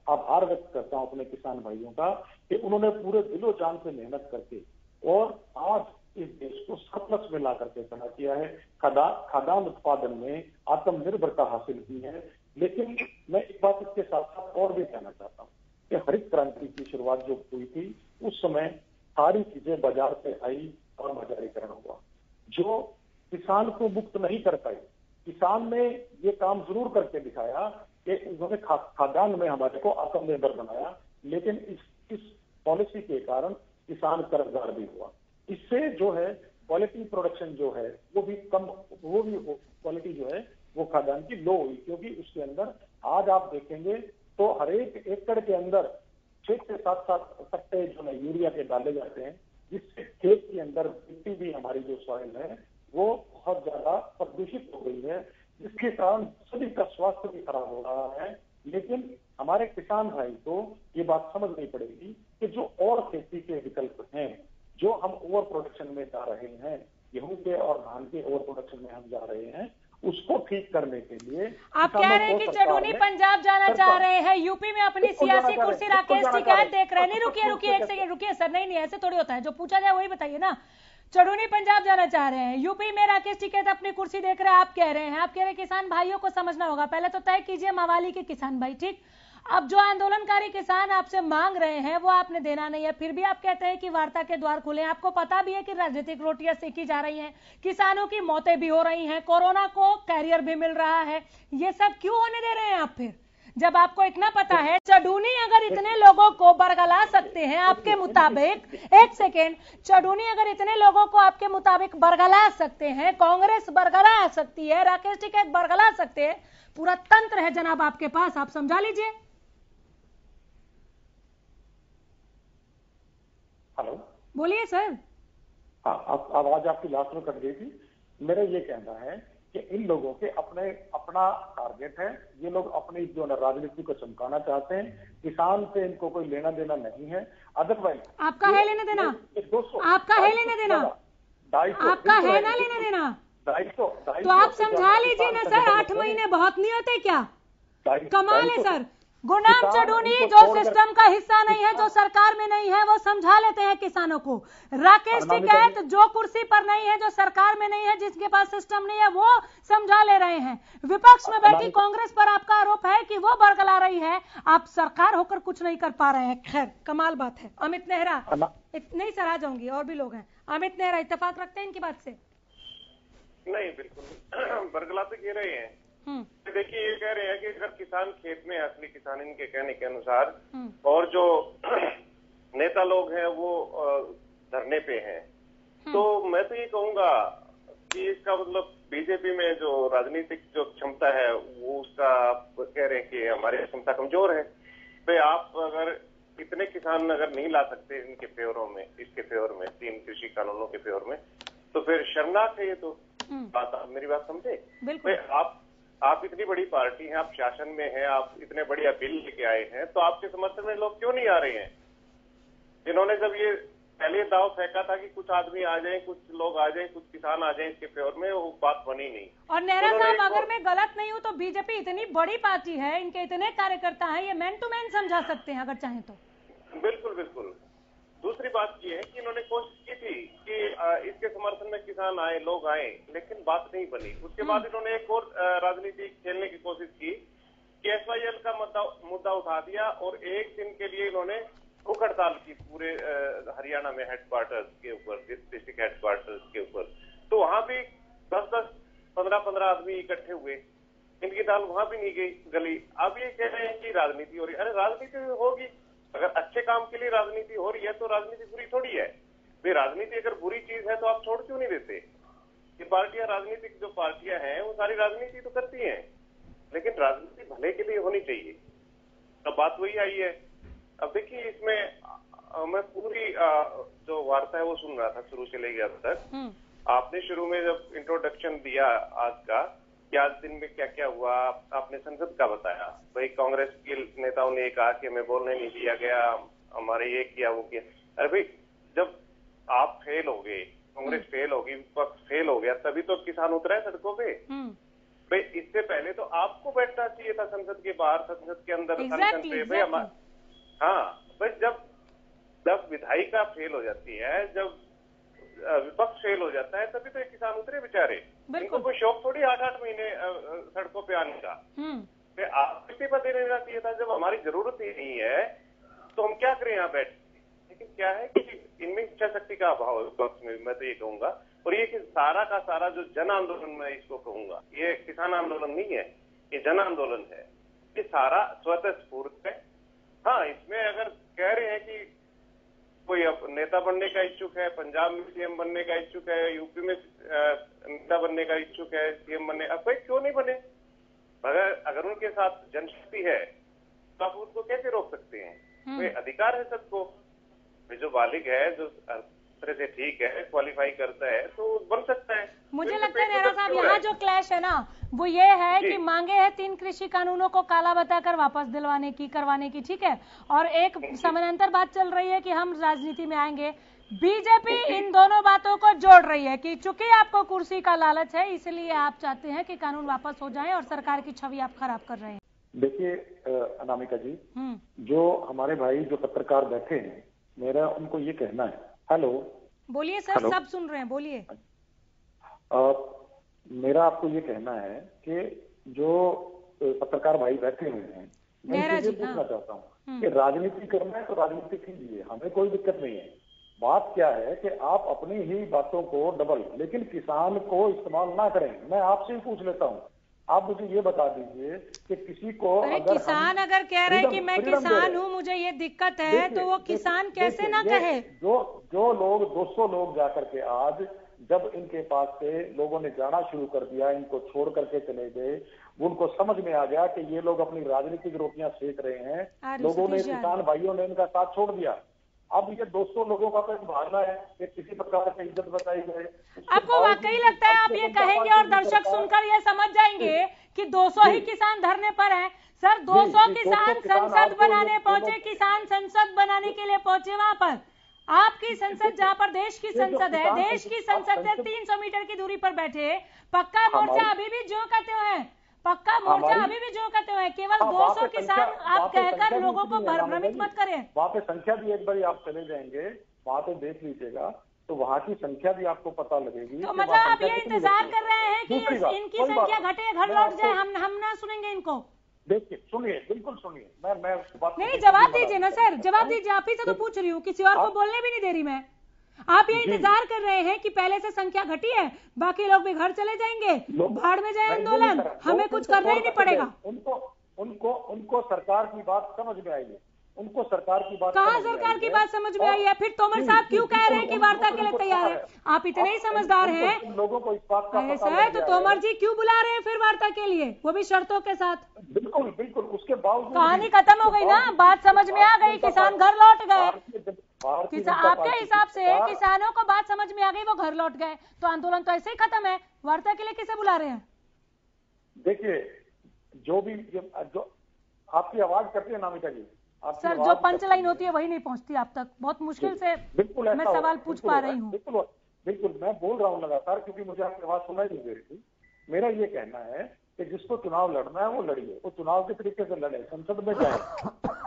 आभार व्यक्त करता हूं अपने किसान भाइयों का कि उन्होंने पूरे दिलो जान से मेहनत करके और आज इस देश को सरप्लस में ला करके खड़ा किया है, खाद्यान्न उत्पादन में आत्मनिर्भरता हासिल की है। लेकिन मैं एक बात इसके साथ साथ और भी कहना चाहता हूँ कि हरित क्रांति की शुरुआत जो हुई थी, उस समय सारी चीजें बाजार से आई और बाजारीकरण हुआ, जो किसान को मुक्त नहीं कर पाई। किसान ने ये काम जरूर करके दिखाया कि उन्होंने खाद्यान्न में हमारे को आत्मनिर्भर बनाया, लेकिन इस पॉलिसी के कारण किसान कर्जदार भी हुआ। इससे जो है क्वालिटी प्रोडक्शन जो है वो भी क्वालिटी जो है वो खाद्यान्न की लो हुई, क्योंकि उसके अंदर आज आप देखेंगे तो हर एक एकड़ के अंदर 6 से 7 कट्टे जो है यूरिया के डाले जाते हैं, जिससे खेत के अंदर मिट्टी भी हमारी जो सॉइल है वो बहुत ज्यादा प्रदूषित हो गई है, जिसके कारण सभी का स्वास्थ्य भी खराब हो रहा है। लेकिन हमारे किसान भाई को ये बात समझनी पड़ेगी कि जो और खेती के विकल्प हैं, जो हम ओवर प्रोडक्शन में जा रहे हैं, गेहूं के और धान के ओवर प्रोडक्शन में हम जा रहे हैं, उसको ठीक करने के लिए आप कह रहे हैं कि चडोनी पंजाब जाना चाह रहे हैं, यूपी में अपनी सियासी कुर्सी राकेश टिकैत देख रहे हैं। नहीं, रुकिए एक सेकंड रुकिए सर, नहीं ऐसे थोड़ी होता है, जो पूछा जाए वही बताइए ना। चडोनी पंजाब जाना चाह रहे हैं, यूपी में राकेश टिकैत अपनी कुर्सी देख रहे हैं, आप कह रहे हैं किसान भाइयों को समझना होगा। पहले तो तय कीजिए मवाली के किसान भाई, ठीक। अब जो आंदोलनकारी किसान आपसे मांग रहे हैं वो आपने देना नहीं है, फिर भी आप कहते हैं कि वार्ता के द्वार खुले। आपको पता भी है कि राजनीतिक रोटियां सेकी जा रही हैं, किसानों की मौतें भी हो रही हैं, कोरोना को कैरियर भी मिल रहा है, ये सब क्यों होने दे रहे हैं आप? फिर जब आपको इतना पता है, चडोनी अगर इतने लोगों को बरगला सकते हैं आपके मुताबिक, एक सेकेंड, चडोनी अगर इतने लोगों को आपके मुताबिक बरगला सकते हैं, कांग्रेस बरगला सकती है, राकेश टिकैत बरगला सकते हैं, पूरा तंत्र है जनाब आपके पास, आप समझा लीजिए। हेलो, बोलिए सर। हाँ, आवाज आपकी लास्ट में कट गई थी। मेरा ये कहना है कि इन लोगों के अपना टारगेट है, ये लोग अपनी जो राजनीति को चमकाना चाहते हैं, किसान से इनको कोई लेना देना नहीं है। अदरवाइज आपका है लेना देना, आपका है लेना देना, आपका है ना लेना देना, 250 तो आप समझा लीजिए ना सर, 8 महीने बहुत नहीं होते क्या? कमाल है सर। गुरनाम चढ़ूनी जो सिस्टम का हिस्सा नहीं है, जो सरकार में नहीं है, वो समझा लेते हैं किसानों को। राकेश टिकैत जो कुर्सी पर नहीं है, जो सरकार में नहीं है, जिसके पास सिस्टम नहीं है, वो समझा ले रहे हैं। विपक्ष में बैठी कांग्रेस पर आपका आरोप है कि वो बरगला रही है, आप सरकार होकर कुछ नहीं कर पा रहे हैं। खैर, कमाल बात है। अमित नेहरा, नहीं सर आ जाऊंगी, और भी लोग हैं। अमित नेहरा, इत्तेफाक रखते हैं इनकी बात से? नहीं, बिल्कुल बरगला तो कह रहे हैं। देखिए, ये कह रहे हैं कि अगर किसान खेत में, असली किसान इनके कहने के अनुसार, और जो नेता लोग हैं वो धरने पे हैं, तो मैं तो ये कहूंगा कि इसका मतलब बीजेपी में जो राजनीतिक जो क्षमता है वो उसका कह रहे हैं कि हमारी क्षमता कमजोर है। तो आप अगर इतने किसान अगर नहीं ला सकते इनके फेवरों में, इसके फेवर में, 3 कृषि कानूनों के फेवर में, तो फिर शर्मनाक है ये तो। मेरी बात समझे? आप इतनी बड़ी पार्टी हैं, आप शासन में हैं, आप इतने बढ़िया बिल लेके आए हैं, तो आपके समर्थन में लोग क्यों नहीं आ रहे हैं? इन्होंने जब ये पहले दाव फेंका था कि कुछ आदमी आ जाएं, कुछ लोग आ जाएं, कुछ किसान आ जाएं इसके फेवर में, वो बात बनी नहीं। और नेहरा साहब, अगर मैं गलत नहीं हूं तो बीजेपी इतनी बड़ी पार्टी है, इनके इतने कार्यकर्ता हैं, ये मैन टू मैन समझा सकते हैं अगर चाहें तो। बिल्कुल बिल्कुल। दूसरी बात ये है कि इन्होंने कोशिश की थी कि इसके समर्थन में किसान आए, लोग आए, लेकिन बात नहीं बनी। उसके बाद इन्होंने एक और राजनीति खेलने की कोशिश की कि SYL का मुद्दा उठा दिया और एक दिन के लिए इन्होंने भूख हड़ताल की पूरे हरियाणा में हेडक्वार्टर्स के ऊपर, डिस्ट्रिक्ट हेडक्वार्टर्स के ऊपर। तो वहां भी 10-10, 15-15 आदमी इकट्ठे हुए, इनकी दाल वहां भी नहीं गली। अब ये कह रहे हैं कि राजनीति हो रही है। अरे राजनीति होगी, अगर अच्छे काम के लिए राजनीति हो रही है तो राजनीति बुरी थोड़ी है। भाई राजनीति अगर बुरी चीज है तो आप छोड़ क्यों नहीं देते? ये पार्टियां, राजनीतिक जो पार्टियां हैं वो सारी राजनीति तो करती हैं, लेकिन राजनीति भले के लिए होनी चाहिए। अब बात वही आई है। अब देखिए, इसमें मैं पूरी जो वार्ता है वो सुन रहा था शुरू से लेकर अब तक। आपने शुरू में जब इंट्रोडक्शन दिया आज का कि आज दिन में क्या क्या हुआ, आपने संसद का बताया। भाई कांग्रेस के नेताओं ने कहा कि हमें बोलने नहीं दिया गया, हमारे ये किया वो किया। अरे भाई, जब आप फेल हो गए, कांग्रेस फेल होगी, विपक्ष फेल हो गया, तभी तो किसान उतरा है सड़कों पे। भाई इससे पहले तो आपको बैठना चाहिए था संसद के बाहर, संसद के अंदर भाई हाँ भाई, जब विधायिका फेल हो जाती है, जब विपक्ष फेल हो जाता है, तभी तो ये किसान उतरे बेचारे। इनको कोई शौक थोड़ी 8-8 महीने सड़कों पे आने का। आप इस्तीफा दे देना चाहिए था। जब हमारी जरूरत ही नहीं है तो हम क्या करें यहाँ बैठ। लेकिन क्या है कि इनमें इच्छा शक्ति का अभाव है विपक्ष में, मैं तो ये कहूंगा। और ये कि सारा का सारा जो जन आंदोलन मैं इसको कहूंगा, ये किसान आंदोलन नहीं है, ये जन आंदोलन है। ये सारा स्वतः स्फूर्त है। हाँ, इसमें अगर कह रहे हैं कि कोई अब नेता बनने का इच्छुक है, पंजाब में CM बनने का इच्छुक है, यूपी में नेता बनने का इच्छुक है, CM बनने, अब भाई क्यों नहीं बने? अगर उनके साथ जनशक्ति है तो आप उसको कैसे रोक सकते हैं? वे अधिकार है सबको। जो बालिग है, जो तरह से ठीक है, क्वालिफाई करता है, तो बन सकता है। मुझे लगता है नेहरा साहब, यहाँ जो क्लैश है ना वो ये है कि मांगे हैं 3 कृषि कानूनों को काला बताकर वापस दिलवाने की, करवाने की, ठीक है, और एक समानांतर बात चल रही है कि हम राजनीति में आएंगे। बीजेपी इन दोनों बातों को जोड़ रही है कि चूंकि आपको कुर्सी का लालच है, इसलिए आप चाहते हैं कि कानून वापस हो जाए और सरकार की छवि आप खराब कर रहे हैं। देखिए अनामिका जी, जो हमारे भाई जो पत्रकार बैठे हैं, मेरा उनको ये कहना है। हेलो, बोलिए सर, सब सुन रहे हैं, बोलिए। मेरा आपको ये कहना है कि जो पत्रकार भाई बैठे हुए हैं, मैं ये पूछना चाहता हूँ कि राजनीति करना है तो राजनीति कीजिए, हमें कोई दिक्कत नहीं है। बात क्या है कि आप अपनी ही बातों को डबल, लेकिन किसान को इस्तेमाल ना करें। मैं आपसे ही पूछ लेता हूँ, आप मुझे ये बता दीजिए कि किसी को अगर किसान अगर कह रहे हैं कि मैं किसान हूँ, मुझे ये दिक्कत है, तो वो किसान कैसे ना कहे? जो लोग 200 लोग जाकर के आज जब इनके पास से लोगों ने जाना शुरू कर दिया, इनको छोड़ करके चले गए, उनको समझ में आ गया कि ये लोग अपनी राजनीतिक रोटियां सेक रहे हैं। लोगों ने, किसान भाइयों ने इनका साथ छोड़ दिया। अब ये 200 लोगों का तो भागना है कि किसी प्रकार की इज्जत बचाई जाए। आपको वाकई लगता है आप ये कहेंगे और दर्शक सुनकर ये समझ जाएंगे कि 200 ही किसान धरने पर हैं? सर 200 किसान संसद बनाने पहुंचे, किसान संसद बनाने के लिए पहुंचे वहां पर। आपकी संसद जहां पर देश की संसद है, देश की संसद से 300 मीटर की दूरी पर बैठे, पक्का मोर्चा अभी भी जो कहते हैं, पक्का मोर्चा अभी भी जो कहते हैं, केवल 200 किसान आप कहकर लोगों को भ्रमित मत करें। वहाँ पे संख्या भी एक बार आप चले जाएंगे, वहाँ पे देख लीजिएगा, तो वहाँ की संख्या भी आपको पता लगेगी। तो मतलब आप ये इंतजार कर रहे हैं कि इनकी संख्या घटे, घर लौट जाए, हम ना सुनेंगे इनको? देखिए, सुनिए, बिल्कुल सुनिए, मैं नहीं, जवाब दीजिए ना सर, जवाब दीजिए। आप ही से तो पूछ रही हूँ, किसी और को बोलने भी नहीं दे रही मैं। आप ये इंतजार कर रहे हैं कि पहले से संख्या घटी है, बाकी लोग भी घर चले जाएंगे, भाड़ में जाए आंदोलन, हमें कुछ करना ही नहीं पड़ेगा। उनको सरकार की बात समझ में आई है, उनको सरकार की बात कहाँ सरकार की बात समझ में आई है? फिर तोमर साहब क्यों कह रहे हैं कि वार्ता के लिए तैयार है? आप इतने ही समझदार हैं लोगों को इस बात का ऐसा है तो तोमर जी क्यों बुला रहे हैं फिर वार्ता के लिए, वो भी शर्तों के साथ? बिल्कुल बिल्कुल, उसके बावजूद कहानी खत्म हो गई ना, बात समझ में आ गई, किसान घर लौट गए। आपके हिसाब से किसानों को बात समझ में आ गई, वो घर लौट गए, तो आंदोलन तो ऐसे ही खत्म है। वार्ता के लिए किसे बुला रहे हैं? देखिए, जो आपकी आवाज करती है नामिका जी, सर जो पंच लाइन होती है वही नहीं पहुंचती आप तक, बहुत मुश्किल से मैं सवाल पूछ पा रही हूँ। बिल्कुल मैं बोल रहा हूँ लगातार, क्योंकि मुझे आपकी आवाज सुनाई नहीं दे रही थी। मेरा ये कहना है कि जिसको चुनाव लड़ना है वो लड़िए, वो चुनाव के तरीके से लड़े, संसद में जाए।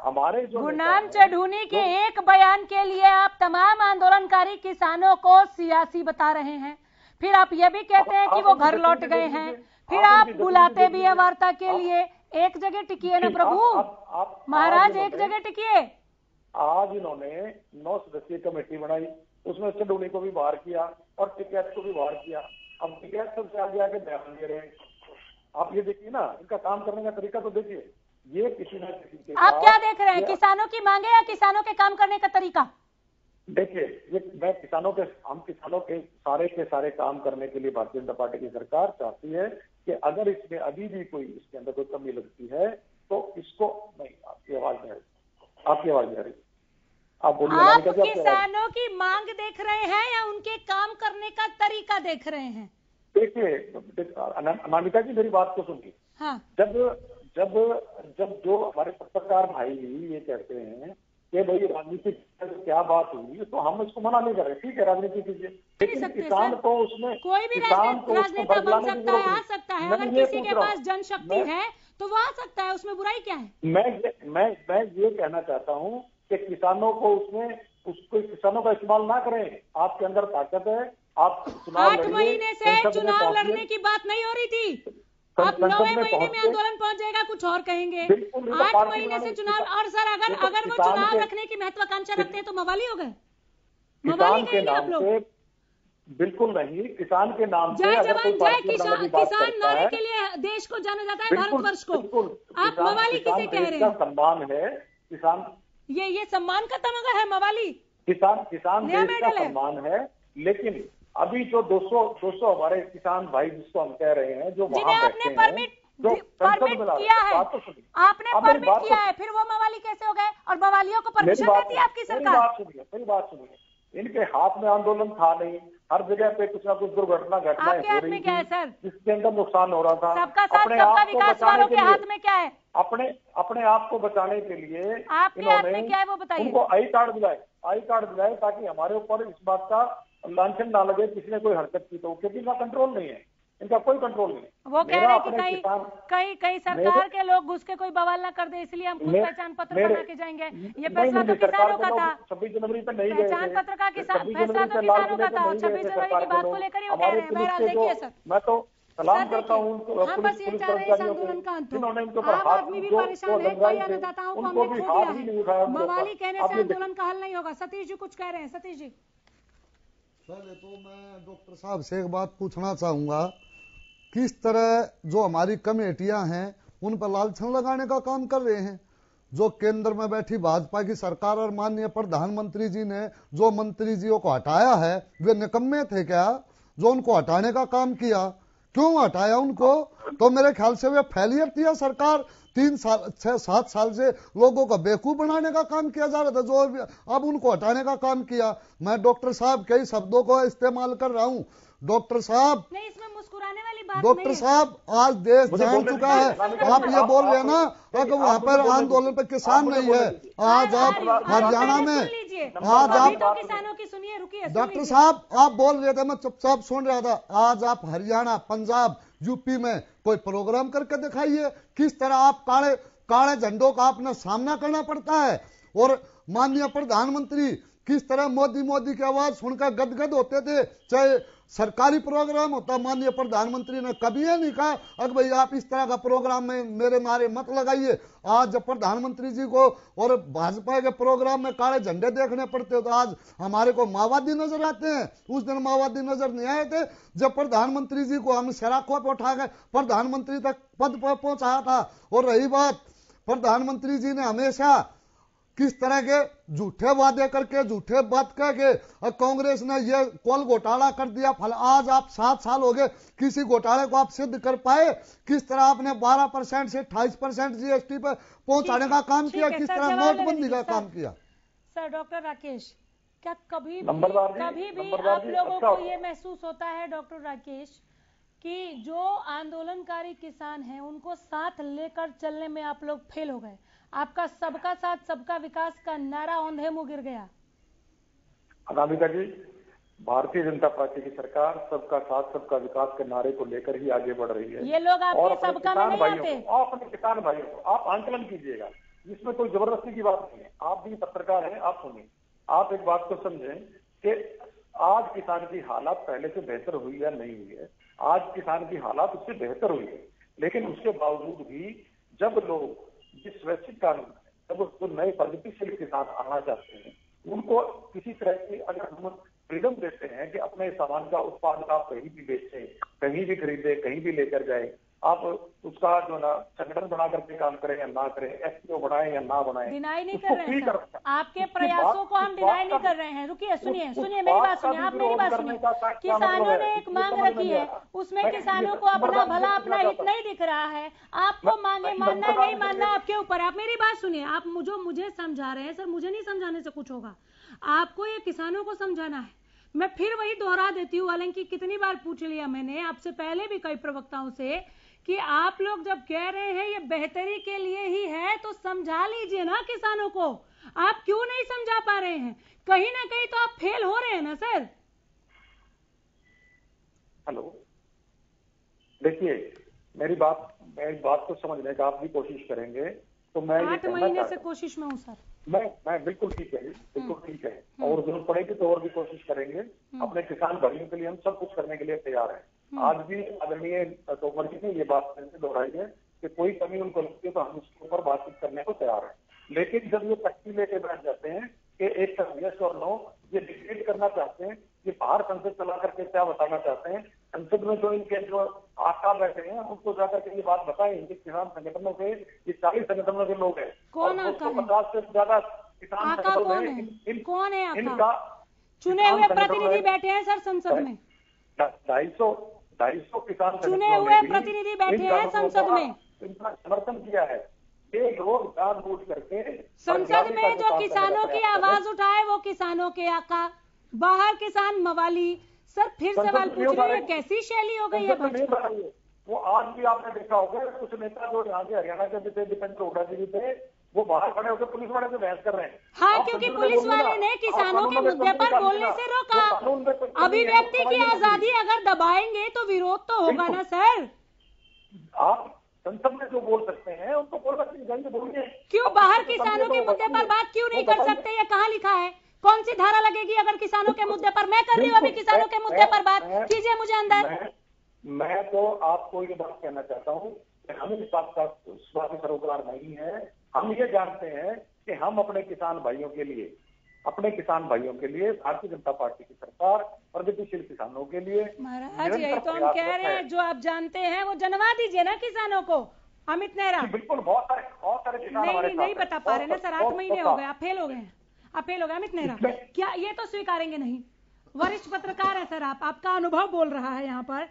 हमारे जो गुरनाम चढ़ूनी के एक बयान के लिए आप तमाम आंदोलनकारी किसानों को सियासी बता रहे हैं, फिर आप ये भी कहते हैं कि वो घर लौट गए हैं, फिर आप बुलाते भी है वार्ता के लिए। एक जगह टिकिए ना प्रभु, महाराज एक जगह टिकिए। आज इन्होंने 9 सदस्यीय कमेटी बनाई, उसमें चढ़ूनी को भी बाहर किया और टिकैत को भी बाहर किया। अब टिकैत सबसे आगे आके बयान दे रहे हैं। आप ये देखिए ना, इनका काम करने का तरीका तो देखिए, ये किसी न किसी के आप क्या देख रहे हैं, किसानों की मांगे या किसानों के काम करने का तरीका? देखिए, हम किसानों के सारे काम करने के लिए भारतीय जनता पार्टी की सरकार चाहती है कि अगर इसमें अभी भी कोई इसके अंदर कोई कमी लगती है तो इसको नहीं। आपकी आवाज नहीं आ रही, आप बोलिए। आप किसानों की मांग देख रहे हैं या उनके काम करने का तरीका देख रहे हैं? देखिए अनामिका जी, मेरी बात को सुनिए। हाँ। जब जो हमारे पत्रकार भाई ये कहते हैं कि भाई राजनीति क्या बात हुई, तो हम इसको मना नहीं कर रहे, ठीक है राजनीति कीजिए, लेकिन किसान को उसमें कोई भी राजनेता बन सकता है, आ सकता है। अगर किसी के पास जनशक्ति है तो वो आ सकता है, उसमें बुराई क्या है? मैं ये कहना चाहता हूँ कि किसानों को किसानों का इस्तेमाल ना करें। आपके अंदर ताकत है, आप 8 महीने से चुनाव लड़ने की बात नहीं हो रही थी, अब 9वें महीने में आंदोलन पहुंच जाएगा, कुछ और कहेंगे। 8 महीने से चुनाव, और सर अगर वो चुनाव रखने की महत्वाकांक्षा रखते हैं तो मवाली हो गए, मवाली कहेंगे आप लोग? बिल्कुल नहीं, किसान के नाम से जय जवान जय किसान नारे के लिए देश को जाना जाता है, भारतवर्ष को। आप मवाली किसे कह रहे हैं? सम्मान है किसान, ये सम्मान का तमगा है मवाली। किसान देश का सम्मान है, लेकिन अभी जो 200 हमारे किसान भाई जिसको हम कह रहे हैं, जो वहाँ बैठे हैं, परमिट किया है, आपने परमिट किया है, फिर वो मवाली कैसे हो गए? और मवालियों को परमिशन देती है आपकी सरकार? मेरी बात सुनिए, इनके हाथ में आंदोलन था नहीं, हर जगह पे कुछ ना कुछ दुर्घटना घटनाएं हो रही थी, सर जिसके अंदर नुकसान हो रहा था। सबका साथ सबका विकास वालों के हाथ में क्या है? अपने आप को बचाने के लिए आपके हाथ में क्या है वो बताइए। उनको आई कार्ड दिलाए ताकि हमारे ऊपर इस बात का लांछन ना लगे किसी ने कोई हरकत की तो, क्योंकि इनका कंट्रोल नहीं है, इनका कोई कंट्रोल नहीं। वो कह रहे हैं कि कहीं सरकार के लोग घुस के कोई बवाल ना कर दे, इसलिए हम खुद पहचान पत्र बना के जाएंगे। ये फैसला तो किसानों का था, 26 जनवरी पे नहीं गए, पहचान पत्र का फैसला तो किसानों का था, 26 जनवरी की बात को लेकर ही वो कह रहे हैं। बहरहाल देखिए सर, मैं तो सलाम करता हूँ हम बस ये चाह रहे हैं इस आंदोलन का अंत हो। आम आदमी भी परेशान है, कई अन्नदाताओं को हमने खो दिया है, मवाली कहने से आंदोलन का हल नहीं होगा। सतीश जी कुछ कह रहे हैं, सतीश जी। पहले तो मैं डॉक्टर साहब से एक बात पूछना चाहूंगा, किस तरह जो हमारी कमेटियां हैं उन पर लालछन लगाने का काम कर रहे हैं। जो केंद्र में बैठी भाजपा की सरकार और माननीय प्रधानमंत्री जी ने जो मंत्री जियों को हटाया है, वे निकम्मे थे क्या जो उनको हटाने का काम किया? क्यों हटाया उनको? तो मेरे ख्याल से वे फेलियर थी, सरकार 3-7 साल से लोगों को बेवकूफ बनाने का काम किया जा रहा था, जो अब उनको हटाने का काम किया। मैं डॉक्टर साहब के शब्दों को इस्तेमाल कर रहा हूँ। डॉक्टर साहब, नहीं इसमें मुस्कुराने वाली बात डॉक्टर साहब, आज देश जान चुका है, आप ये बोल रहे हैं ना अगर वहाँ पर आंदोलन पर किसान नहीं है, आज आप हरियाणा में लीजिए, आज अभी आप तो किसानों की सुनिए, रुकिए। डॉक्टर साहब आप बोल रहे थे, मैं चुपचाप सुन रहा था। आज आप हरियाणा, पंजाब, यूपी में कोई प्रोग्राम करके दिखाइए किस तरह आप काले झंडों का अपना सामना करना पड़ता है। और माननीय प्रधानमंत्री किस तरह मोदी की आवाज सुनकर गदगद होते थे, चाहे सरकारी प्रोग्राम होता। माननीय प्रधानमंत्री ने कभी ये नहीं कहा अगर भाई आप इस तरह का प्रोग्राम में मेरे नारे मत लगाइए। आज जब प्रधानमंत्री जी को और भाजपा के प्रोग्राम में काले झंडे देखने पड़ते हो तो आज हमारे को माओवादी नजर आते हैं। उस दिन माओवादी नजर नहीं आए थे जब प्रधानमंत्री जी को हम सराखों पर उठा कर प्रधानमंत्री तक पद पर पहुंचाया था। और रही बात, प्रधानमंत्री जी ने हमेशा किस तरह के झूठे वादे करके, झूठे बात करके, और कांग्रेस ने ये कोल घोटाला कर दिया। फल आज आप 7 साल हो गए, किसी घोटाले को आप सिद्ध कर पाए? किस तरह आपने 12% से 28% जीएसटी पर पहुंचाने का काम किया, किस तरह नोटबंदी का काम किया? सर डॉक्टर राकेश, क्या कभी भी नंबरदार आप जी, लोगों अच्छा को ये महसूस होता है डॉक्टर राकेश कि जो आंदोलनकारी किसान हैं उनको साथ लेकर चलने में आप लोग फेल हो गए? आपका सबका साथ सबका विकास का नारा औंधे मुंह गिर गया। अनामिका जी, भारतीय जनता पार्टी की सरकार सबका साथ सबका विकास के नारे को लेकर ही आगे बढ़ रही है। ये लोग आपके सबका में नहीं आते। अपने किसान भाइयों को आप आंकलन कीजिएगा, इसमें कोई जबरदस्ती की बात नहीं है। आप भी पत्रकार हैं, आप सुनिए। आप एक बात को समझें कि आज किसान की हालात पहले से बेहतर हुई या नहीं हुई है। आज किसान की हालात उससे बेहतर हुई है, लेकिन उसके बावजूद भी जब लोग जिस स्वैच्छिक कानून है, जब उसको नए प्रगतिशील किसान आना चाहते हैं, उनको किसी तरह की अगर हम फ्रीडम देते हैं कि अपने सामान का उत्पाद आप कहीं भी बेचें, कहीं भी खरीदे, कहीं भी लेकर जाए, आप उसका जो ना संगठन बना करके काम करें या ना करें, एफपीओ बनाएं या ना बनाएं, डिनाई नहीं कर रहे हैं सर। आपके प्रयासों को हम डिनाई नहीं कर रहे हैं। रुकिए, सुनिए मेरी बात सुनिए, आप मेरी बात सुनिए। किसानों ने एक मांग रखी है, उसमें किसानों को अपना भला, अपना हित नहीं दिख रहा है। आपको मांगे मानना नहीं मानना आपके ऊपर। आप मेरी बात सुनिए, आप मुझे समझा रहे हैं सर, मुझे नहीं समझाने से कुछ होगा। आपको ये किसानों को समझाना है। मैं फिर वही दोहरा देती हूँ, हालांकि कितनी बार पूछ लिया मैंने आपसे पहले भी कई प्रवक्ताओं से कि आप लोग जब कह रहे हैं ये बेहतरी के लिए ही है तो समझा लीजिए ना किसानों को। आप क्यों नहीं समझा पा रहे हैं? कहीं ना कहीं तो आप फेल हो रहे हैं ना सर। हेलो, देखिए मेरी बात को समझने का आप भी कोशिश करेंगे तो मैं 8 महीने से कोशिश में हूँ सर। मैं बिल्कुल ठीक है, बिल्कुल ठीक है। और जरूरत पड़ेगी तो और भी कोशिश करेंगे। अपने किसान भाइयों के लिए हम सब कुछ करने के लिए तैयार हैं। आज भी आदरणीय तोमर जी ने ये बात दोहराई है कि कोई कमी उनको लगती है तो हम उसके ऊपर बातचीत करने को तैयार हैं। लेकिन जब ये तख्ती लेके बैठ जाते हैं कि एक तरफ यस और नो, ये डिक्टेट करना चाहते हैं, ये बाहर संसद चला करके क्या बताना चाहते हैं, संसद में जो इनके जो आका बैठे हैं उनको जाकर के ये बात बताएं। इनके किसान संगठनों के ये 40 संगठनों के लोग हैं, कौन आका है? 250 से ज्यादा किसान आका कौन है? कौन है आका? चुने हुए प्रतिनिधि बैठे हैं सर संसद में। 250 किसान चुने हुए प्रतिनिधि बैठे हैं संसद में। इनका समर्थन किया है। एक लोग जानबूझ करके संसद में जो किसानों की आवाज उठाए वो किसानों के आका, बाहर किसान मवाली। सर फिर सवाल पूछ रहे हैं, कैसी शैली हो गई है भाजपा? वो आज भी आपने देखा होगा कुछ नेता जो यहाँ के हरियाणा के भी थे, दीपेंद्र हुड्डा जी भी थे, वो बाहर खड़े होकर पुलिस वाले से बहस कर रहे हैं। हाँ, क्योंकि पुलिस वाले ने किसानों के मुद्दे पर बोलने से रोका। अभिव्यक्ति की आजादी अगर दबाएंगे तो विरोध तो होगा ना सर। आप संसद में जो बोल सकते हैं उनको बोल सकते बोलिए। क्यों बाहर किसानों के मुद्दे पर बात क्यों नहीं कर सकते? ये कहाँ लिखा है? कौन सी धारा लगेगी अगर किसानों के मुद्दे पर? मैं कर रही हूँ अभी किसानों के मुद्दे पर बात, कीजिए मुझे अंदर। मैं तो आपको ये बात कहना चाहता हूँ कि हम इस बात का सरोकार नहीं है। हम ये जानते हैं कि हम अपने किसान भाइयों के लिए भारतीय जनता पार्टी की सरकार प्रगतिशील किसानों के लिए। महाराज यही तो हम कह रहे हैं, जो आप जानते हैं वो जनवा दीजिए ना किसानों को। अमित नेहरा बिल्कुल, बहुत सारे किसान नहीं बता पा रहे ना सर। 8 महीने हो गए, आप फेल हो गए हैं, आप फेल हो गए। अमित नेहरा क्या ये तो स्वीकारेंगे नहीं? वरिष्ठ पत्रकार है सर आप, आपका अनुभव बोल रहा है यहाँ पर।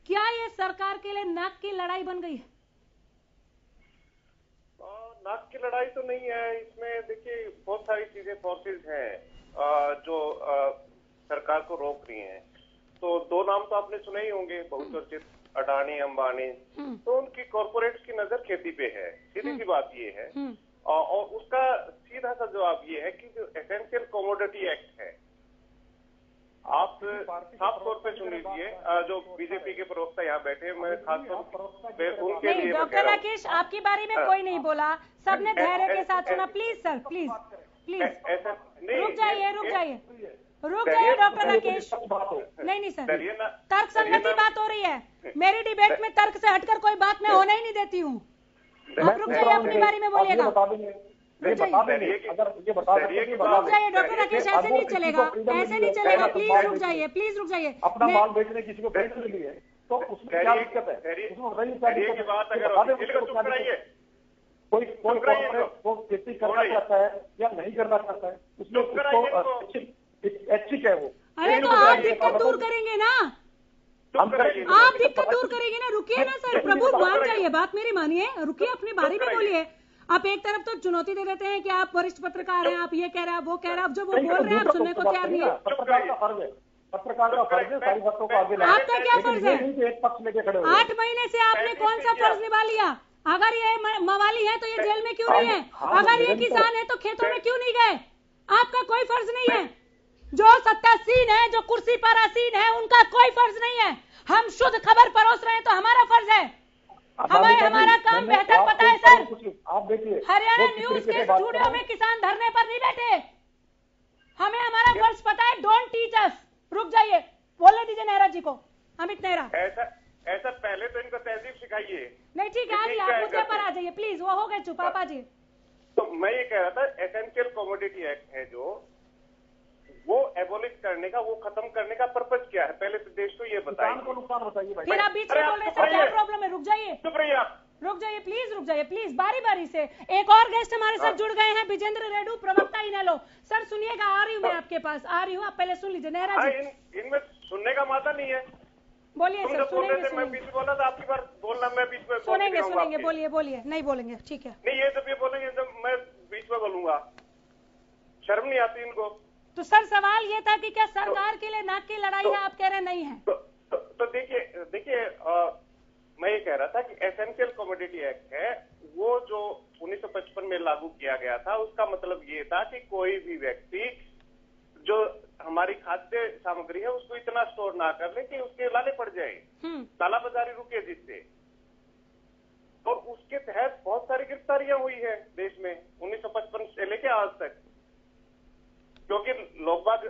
क्या ये सरकार के लिए नाक की लड़ाई बन गई है? नाक की लड़ाई तो नहीं है इसमें। देखिए बहुत सारी चीजें, फोर्सेज हैं जो सरकार को रोक रही हैं। तो 2 नाम तो आपने सुने ही होंगे, बहुचर्चित अडानी, अंबानी। तो उनकी कॉर्पोरेट्स की नजर खेती पे है, सीधी सी बात ये है। और उसका सीधा सा जवाब ये है कि जो एसेंशियल कमोडिटी एक्ट है, आप साफ तौर पे सुन लीजिए, जो बीजेपी के प्रवक्ता यहाँ बैठे, मैं खास तौर पे उनके लिए डॉक्टर राकेश, आपकी बारी में कोई नहीं बोला, सबने धैर्य के साथ सुना। प्लीज सर, प्लीज प्लीज रुक जाइए डॉक्टर राकेश। नहीं सर, तर्क संगति बात हो रही है, मेरी डिबेट में तर्क से हटकर कोई बात मैं होने ही नहीं देती हूँ। आप रुक जाइए, अपनी बारी में बोलिएगा। रुक जाइए डॉक्टर राकेश, ऐसे नहीं चलेगा, ऐसे नहीं चलेगा। प्लीज रुक जाइए। अपना माल बेचने किसी को बेचने के लिए, तो उसमें क्या दिक्कत है? कोई वो खेती करना चाहता है या नहीं करना चाहता है, उसमें उसको ऐच्छिक है वो। अरे तो आप दिक्कत दूर करेंगे ना, आप दिक्कत दूर करेंगे ना। रुकिए ना सर, प्रभु मान जाइए, बात मेरी मानिए, रुकिए, अपनी बारी में बोलिए। आप एक तरफ तो चुनौती दे देते हैं कि आप वरिष्ठ पत्रकार हैं, आप ये कह रहे हैं, आप वो कह रहे हैं, अब जब वो बोल रहे हैं आप सुनने को तैयार नहीं है। पत्रकार का फर्ज है सारी बातों को आगे लाना। आपका क्या फर्ज है? एक पक्ष लेके खड़े 8 महीने से आपने कौन सा फर्ज निभा लिया? अगर ये मवाली है तो ये जेल में क्यों नहीं है? अगर ये किसान है तो खेतों में क्यों नहीं गए? आपका कोई फर्ज नहीं है। जो सत्तासीन है, जो कुर्सी पर आसीन है, उनका कोई फर्ज नहीं है। हम शुद्ध खबर परोस रहे हैं तो हमारा फर्ज है, हमें हमारा काम बेहतर पता है सर। आप देखिए, हरियाणा न्यूज के स्टूडियो में किसान धरने पर नहीं बैठे, हमें हमारा फर्ज पता है। Don't teach us. रुक जाइए, बोलने दीजिए नेहरा जी को, अमित नेहरा। ऐसा पहले तो इनको तहजीब सिखाइए। नहीं ठीक है, आप मुद्दे पर आ जाइए प्लीज, वो हो गए चुप, आप आ जाइए। तो मैं ये कह रहा था, एसेंशियल कमोडिटी एक्ट है जो, वो एबोलिश करने का, वो खत्म करने का पर्पज क्या है? पहले तो देश को ये बताइए। फिर आप बीच में बोल रहे हैं, क्या प्रॉब्लम है? रुक जाइए, चुप रहिए आप, रुक जाइए प्लीज, बारी बारी से। एक और गेस्ट हमारे साथ जुड़ गए हैं, विजेंद्र रेड्डू, प्रवक्ता इनेलो। सर सुनिएगा, आ रही हूँ मैं आपके पास, आ रही हूँ, आप पहले सुन लीजिए। नेहरा जी, इनमें सुनने का माता नहीं है। बोलिए सर, सुनेंगे। मैं बीच में बोला था, आपकी बार बोलना, मैं बीच में सुनेंगे, बोलिए। नहीं बोलेंगे, ठीक है। नहीं, ये जब ये बोलेंगे जब मैं बीच में बोलूंगा, शर्म नहीं आती इनको? तो सर सवाल ये था कि क्या सरकार के लिए नाक की लड़ाई है? आप कह रहे नहीं है। तो देखिए, मैं ये कह रहा था कि एसेंशियल कमोडिटी एक्ट है वो जो 1955 में लागू किया गया था, उसका मतलब ये था कि कोई भी व्यक्ति जो हमारी खाद्य सामग्री है उसको इतना स्टोर ना कर ले कि उसके लाले पड़ जाए, कालाबाजारी रुके जिससे। और उसके तहत बहुत सारी गिरफ्तारियां हुई है देश में 1955 से लेके आज तक, क्योंकि लोग बाग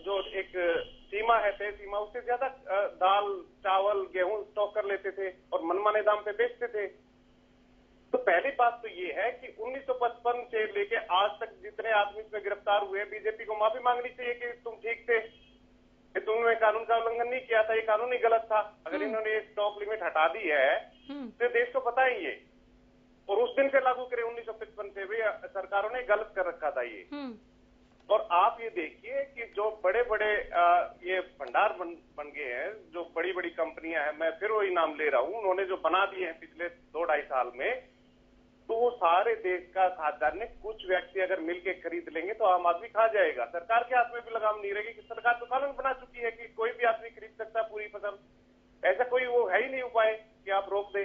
जो एक सीमा है, तय सीमा, उससे ज्यादा दाल, चावल, गेहूं स्टॉक कर लेते थे और मनमाने दाम पे बेचते थे। तो पहली बात तो ये है कि 1955 से लेके आज तक जितने आदमी इसमें गिरफ्तार हुए, बीजेपी को माफी मांगनी चाहिए कि तुम ठीक थे, कि तुमने कानून का उल्लंघन नहीं किया था, ये कानून ही गलत था। अगर इन्होंने ये स्टॉक लिमिट हटा दी है तो देश को पता ही है, और उस दिन से लागू करे 1955 से भी सरकारों ने गलत कर रखा था ये। और आप ये देखिए कि जो बड़े बड़े ये भंडार बन गए हैं, जो बड़ी बड़ी कंपनियां हैं, मैं फिर वही नाम ले रहा हूं, उन्होंने जो बना दिए हैं पिछले 2-2.5 साल में, तो वो सारे देश का खाद्यान्न कुछ व्यक्ति अगर मिलके खरीद लेंगे तो आम आदमी खा जाएगा। सरकार के हाथ में भी लगाम नहीं रहेगी कि सरकार तो कानून बना चुकी है कि कोई भी आदमी खरीद सकता है पूरी फसल। ऐसा कोई वो है ही नहीं उपाय कि आप रोक दें।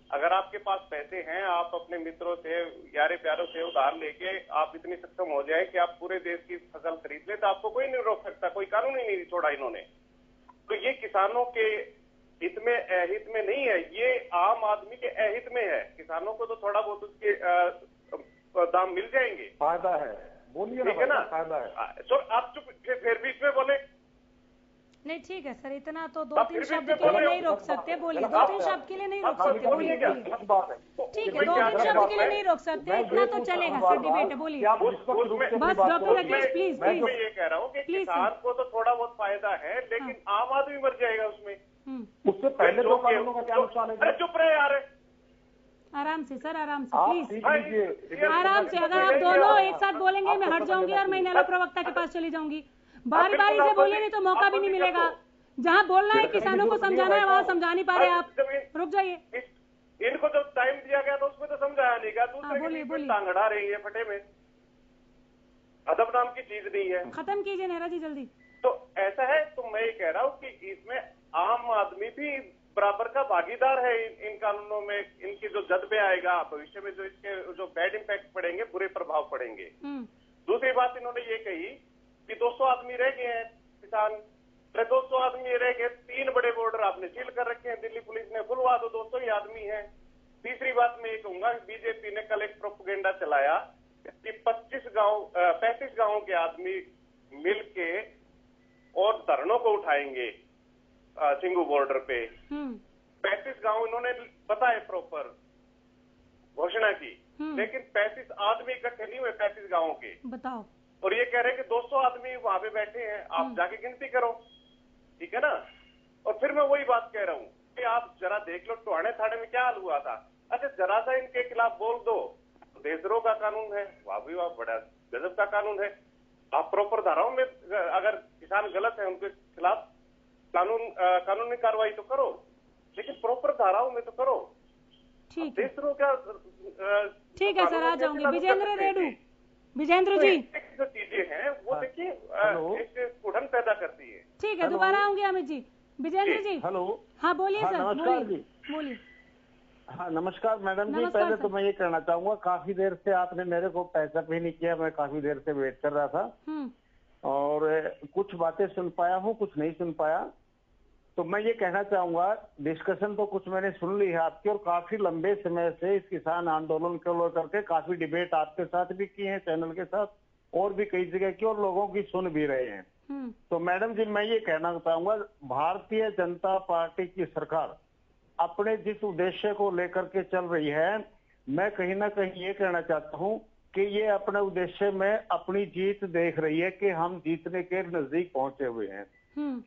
अगर आपके पास पैसे हैं, आप अपने मित्रों से, यारे प्यारों से उधार लेके आप इतनी सक्षम हो जाए कि आप पूरे देश की फसल खरीद ले, तो आपको कोई नहीं रोक सकता, कोई कानून ही नहीं छोड़ा इन्होंने। तो ये किसानों के हित में, अहित में नहीं है, ये आम आदमी के अहित में है। किसानों को तो थोड़ा बहुत उसके दाम मिल जाएंगे, फायदा है, बोलिए, ठीक है ना? फायदा है। सर आप चुप, फिर बीच में बोले नहीं, ठीक है सर, इतना तो 2-3 शब्द के लिए नहीं रोक सकते, बोलिए। 2-3 शब्द के लिए नहीं रोक सकते, बोलिए। ठीक है, 2-3 शब्द के लिए नहीं रोक सकते, इतना तो चलेगा सर, डिबेट है, बोलिए। बस डॉक्टर राकेश प्लीज। मैं ये कह रहा हूँ कि किसान को तो थोड़ा बहुत फायदा है, लेकिन आम आदमी मर जाएगा उसमें। उससे पहले दो कानूनों का क्या नुकसान है? अरे चुप रहे यार, आराम से सर, आराम से प्लीज, आराम से। अगर आप दोनों एक साथ बोलेंगे मैं हट जाऊंगी और मैं इनेलो प्रवक्ता के पास चली जाऊंगी। बारी बारी से बोलिए, नहीं तो मौका भी नहीं मिलेगा। जहाँ बोलना है, किसानों को समझाना है, वहाँ समझा नहीं पा रहे आप, रुक जाइए। इनको जब टाइम दिया गया तो उसमें तो समझाया नहीं गया, दूसरे की टांग अड़ा रही है फटे में। अदब नाम की चीज नहीं है। खत्म कीजिए नेहरा जी जल्दी। तो ऐसा है, तो मैं ये कह रहा हूँ कि इसमें आम आदमी भी बराबर का भागीदार है इन कानूनों में। इनकी जो जज्बे आएगा भविष्य में, जो इसके जो बैड इम्पैक्ट पड़ेंगे, बुरे प्रभाव पड़ेंगे। दूसरी बात इन्होंने ये कही कि 200 आदमी रह गए हैं किसान, 200 आदमी रह गए, 3 बड़े बॉर्डर आपने सील कर रखे हैं, दिल्ली पुलिस ने खुलवा दो, 200 ही आदमी है। तीसरी बात मैं ये कहूंगा, बीजेपी ने कल एक प्रोपेगेंडा चलाया कि 35 गांवों के आदमी मिलके और धरनों को उठाएंगे सिंगू बॉर्डर पे। 35 गांव इन्होंने बताए, प्रॉपर घोषणा की, लेकिन 35 आदमी इकट्ठे नहीं हुए 35 गांवों के। बताओ। और ये कह रहे हैं कि 200 आदमी वहां पे बैठे हैं, आप जाके गिनती करो, ठीक है ना। और फिर मैं वही बात कह रहा हूँ कि आप जरा देख लो टोहाने थाने में क्या हाल हुआ था। अच्छा, जरा सा इनके खिलाफ बोल दो तो देशद्रोह का कानून है, वाह भी वाह, बड़ा गजब का कानून है। आप प्रॉपर धाराओं में अगर किसान गलत है उनके खिलाफ कानूनी कार्रवाई तो करो, लेकिन प्रॉपर धाराओं में तो करो। ठीक, देशद्रोह क्या? ठीक है सर, आ जाऊंगी। विजेंद्र रेड्डू, विजेंद्र जी, जो चीजें हैं वो देखिए एक उड़न पैदा करती है। ठीक है, दोबारा आऊंगी अमित जी। विजेंद्र जी, हेलो। हाँ बोलिए सर। नमस्कार जी। बोलिए। हाँ नमस्कार मैडम जी। नमस्कार पहले सर। तो मैं ये कहना चाहूंगा, काफी देर से आपने मेरे को पैचअप ही नहीं किया, मैं काफी देर से वेट कर रहा था और कुछ बातें सुन पाया हूँ, कुछ नहीं सुन पाया। तो मैं ये कहना चाहूंगा, डिस्कशन तो कुछ मैंने सुन ली है आपकी, और काफी लंबे समय से इस किसान आंदोलन को लेकर के काफी डिबेट आपके साथ भी की है, चैनल के साथ, और भी कई जगह की, और लोगों की सुन भी रहे हैं। तो मैडम जी मैं ये कहना चाहूंगा, भारतीय जनता पार्टी की सरकार अपने जिस उद्देश्य को लेकर के चल रही है, मैं कहीं ना कहीं ये कहना चाहता हूँ कि ये अपने उद्देश्य में अपनी जीत देख रही है कि हम जीतने के नजदीक पहुंचे हुए हैं।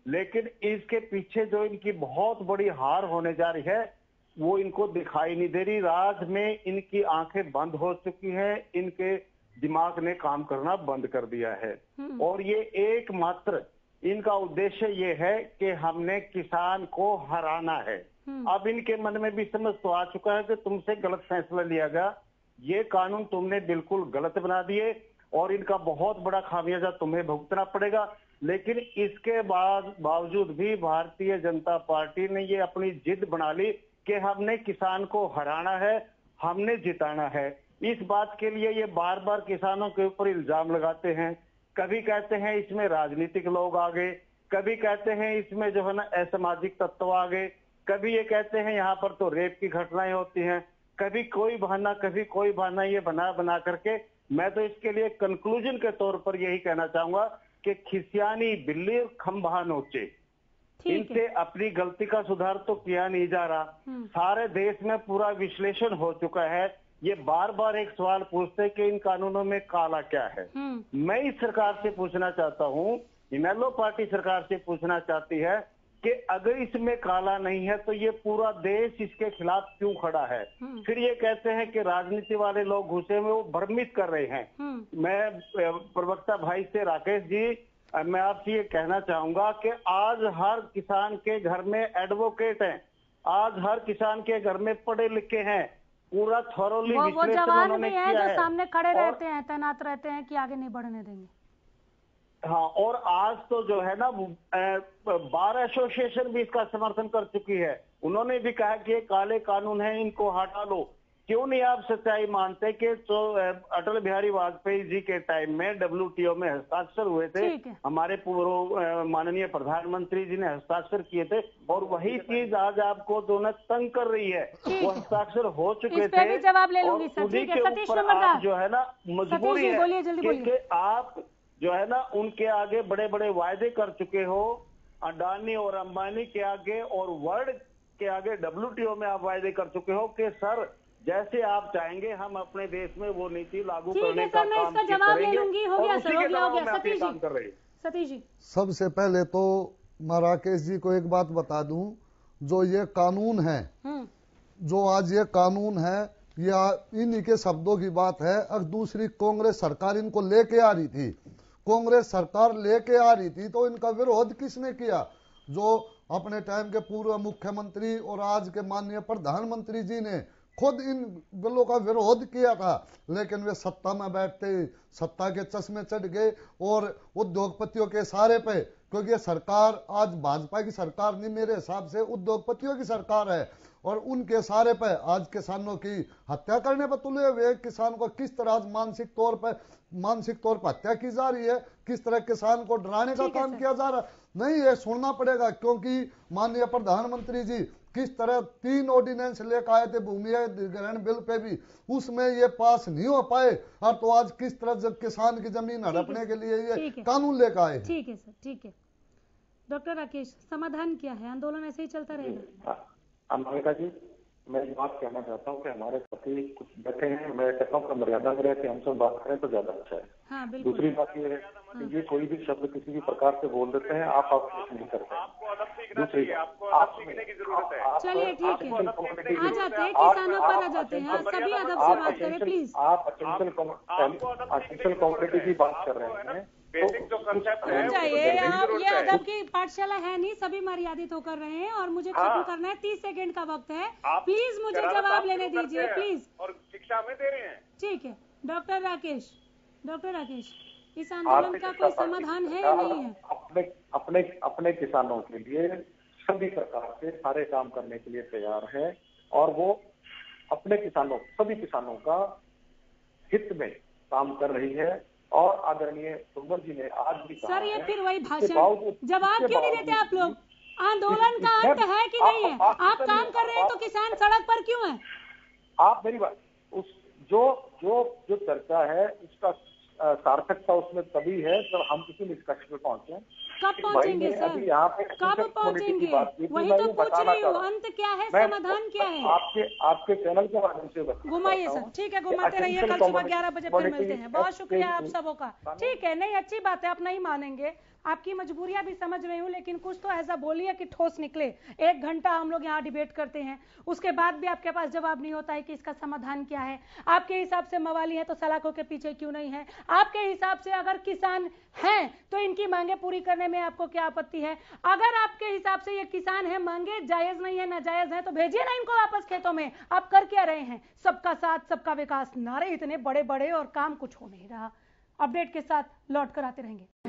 लेकिन इसके पीछे जो इनकी बहुत बड़ी हार होने जा रही है वो इनको दिखाई नहीं दे रही। राज में इनकी आंखें बंद हो चुकी हैं, इनके दिमाग ने काम करना बंद कर दिया है, और ये एकमात्र इनका उद्देश्य ये है कि हमने किसान को हराना है। अब इनके मन में भी समझ तो आ चुका है कि तुमसे गलत फैसला लिया गया, ये कानून तुमने बिल्कुल गलत बना दिए और इनका बहुत बड़ा खामियाजा तुम्हें भुगतना पड़ेगा। लेकिन इसके बावजूद भी भारतीय जनता पार्टी ने ये अपनी जिद बना ली कि हमने किसान को हराना है, हमने जिताना है। इस बात के लिए ये बार बार किसानों के ऊपर इल्जाम लगाते हैं। कभी कहते हैं इसमें राजनीतिक लोग आ गए, कभी कहते हैं इसमें जो है ना असामाजिक तत्व आ गए, कभी ये कहते हैं यहाँ पर तो रेप की घटनाएं होती हैं, कभी कोई बहाना कभी कोई बहाना, ये बना करके मैं तो इसके लिए कंक्लूजन के तौर पर यही कहना चाहूंगा कि खिसियानी बिल्ली खंभा नोचे। इनसे अपनी गलती का सुधार तो किया नहीं जा रहा। सारे देश में पूरा विश्लेषण हो चुका है। ये बार बार एक सवाल पूछते कि इन कानूनों में काला क्या है। मैं इस सरकार से पूछना चाहता हूँ, इनेलो पार्टी सरकार से पूछना चाहती है कि अगर इसमें काला नहीं है तो ये पूरा देश इसके खिलाफ क्यों खड़ा है। फिर ये कहते हैं कि राजनीति वाले लोग घुसे हुए वो भ्रमित कर रहे हैं। मैं प्रवक्ता भाई से राकेश जी, मैं आपसे ये कहना चाहूंगा कि आज हर किसान के घर में एडवोकेट हैं, आज हर किसान के घर में पढ़े लिखे हैं, पूरा थॉरोली वो जवान भी हैं जो सामने खड़े रहते हैं, तैनात रहते हैं कि आगे नहीं बढ़ने देंगे। हाँ, और आज तो जो है ना बार एसोसिएशन भी इसका समर्थन कर चुकी है। उन्होंने भी कहा कि ये काले कानून है, इनको हटा लो। क्यों नहीं आप सच्चाई मानते कि तो अटल बिहारी वाजपेयी जी के टाइम में WTO में हस्ताक्षर हुए थे, हमारे पूर्व माननीय प्रधानमंत्री जी ने हस्ताक्षर किए थे, और वही चीज आज आपको दोनों तंग कर रही है। वो हस्ताक्षर हो चुके थे, जवाब ले लूंगी और उन्हीं के ऊपर आप जो है ना मजबूरी है कि आप जो है ना उनके आगे बड़े बड़े वायदे कर चुके हो, अडानी और अंबानी के आगे और वर्ल्ड के आगे WTO में आप वायदे कर चुके हो कि सर जैसे आप चाहेंगे हम अपने देश में वो नीति लागू करने का काम करेंगे। हो गया सर, हो गया। सतीश जी, सबसे पहले तो मैं राकेश जी को एक बात बता दूं, जो ये कानून है, जो आज ये कानून है, या इन्हीं के शब्दों की बात है। अगर दूसरी कांग्रेस सरकार इनको लेके आ रही थी, कांग्रेस सरकार लेके आ रही थी, तो इनका विरोध किसने किया? जो अपने टाइम के पूर्व मुख्यमंत्री और आज के माननीय प्रधानमंत्री जी ने खुद इन बिलों का विरोध किया था। लेकिन वे सत्ता में बैठते सत्ता के चश्मे चढ़ गए और उद्योगपतियों के इशारे पे क्योंकि ये सरकार आज भाजपा की सरकार नहीं, मेरे हिसाब से उद्योगपतियों की सरकार है और उनके सारे पे आज किसानों की हत्या करने पर तुले हुए। किसान को किस तरह आज मानसिक तौर पर हत्या की जा रही है, किस तरह किसान को डराने का काम किया जा रहा है, नहीं ये सुनना पड़ेगा। क्योंकि माननीय प्रधानमंत्री जी किस तरह 3 ऑर्डिनेंस लेकर आए थे भूमि अधिग्रहण बिल पे भी, उसमें ये पास नहीं हो पाए, और तो आज किस तरह जब किसान की जमीन हड़पने के लिए ये कानून लेकर आए। ठीक है सर, ठीक है। डॉक्टर राकेश, समाधान क्या है? आंदोलन ऐसे ही चलता रहेगा? अमेरिका जी, मैं ये बात कहना चाहता हूँ कि हमारे साथी कुछ बैठे हैं, मैं कहता हूँ कि मर्यादा में रह के हम सब बात करें तो ज्यादा अच्छा है। हाँ, दूसरी बात ये है कि ये कोई भी शब्द किसी भी प्रकार से बोल देते हैं, आप नहीं करते। दूसरी आप सीखने की जरूरत है। चलिए ठीक है, आ जाते हैं किसानों पर, आ जाते हैं। सभी अदब से बात करें प्लीज। आप असेंशियल कमोडिटी की बात कर रहे हैं, बेसिक जो कंसेप्ट है जाइए आप, ये अदब की पाठशाला है नहीं, सभी मर्यादित होकर रहे हैं और मुझे खत्म करना है। 30 सेकंड का वक्त है, प्लीज मुझे जवाब लेने दीजिए प्लीज। और शिक्षा में दे रहे हैं। ठीक है डॉक्टर राकेश, इस आंदोलन का कोई समाधान है या नहीं है? अपने किसानों के लिए सभी प्रकार से सारे काम करने के लिए तैयार है और वो अपने किसानों, सभी किसानों का हित में काम कर रही है। और आदरणीय तोमर जी ने आज भी कहा सर, ये फिर वही भाषण, जवाब क्यों नहीं देते आप लोग? आंदोलन का अंत है कि नहीं है? आप काम कर रहे हैं तो किसान सड़क पर क्यों है? आप मेरी बात, उस जो चर्चा है उसका सार्थकता उसमें तभी है जब हम किसी निष्कर्ष पे पहुंचे। कब पहुंचेंगे सर? कब पहुंचेंगे? वही तो पूछ रही हूँ, अंत क्या है, समाधान क्या है? आपके चैनल के माध्यम से घुमाइए सर। ठीक है, घुमाते रहिए। कल सुबह 11 बजे फिर मिलते हैं। बहुत शुक्रिया आप सबों का। ठीक है, नहीं अच्छी बात है, आप नहीं मानेंगे, आपकी मजबूरियां भी समझ रही हूँ, लेकिन कुछ तो ऐसा बोलिए कि ठोस निकले। 1 घंटा हम लोग यहाँ डिबेट करते हैं, उसके बाद भी आपके पास जवाब नहीं होता है कि इसका समाधान क्या है। आपके हिसाब से मवाली है तो सलाखों के पीछे क्यों नहीं है? आपके हिसाब से अगर किसान हैं तो इनकी मांगे पूरी करने में आपको क्या आपत्ति है? अगर आपके हिसाब से ये किसान है, मांगे जायज नहीं है, नाजायज है, तो भेजिए ना इनको वापस खेतों में। आप कर क्या रहे हैं? सबका साथ सबका विकास, नारे इतने बड़े बड़े और काम कुछ हो नहीं रहा। अपडेट के साथ लौट कर आते रहेंगे।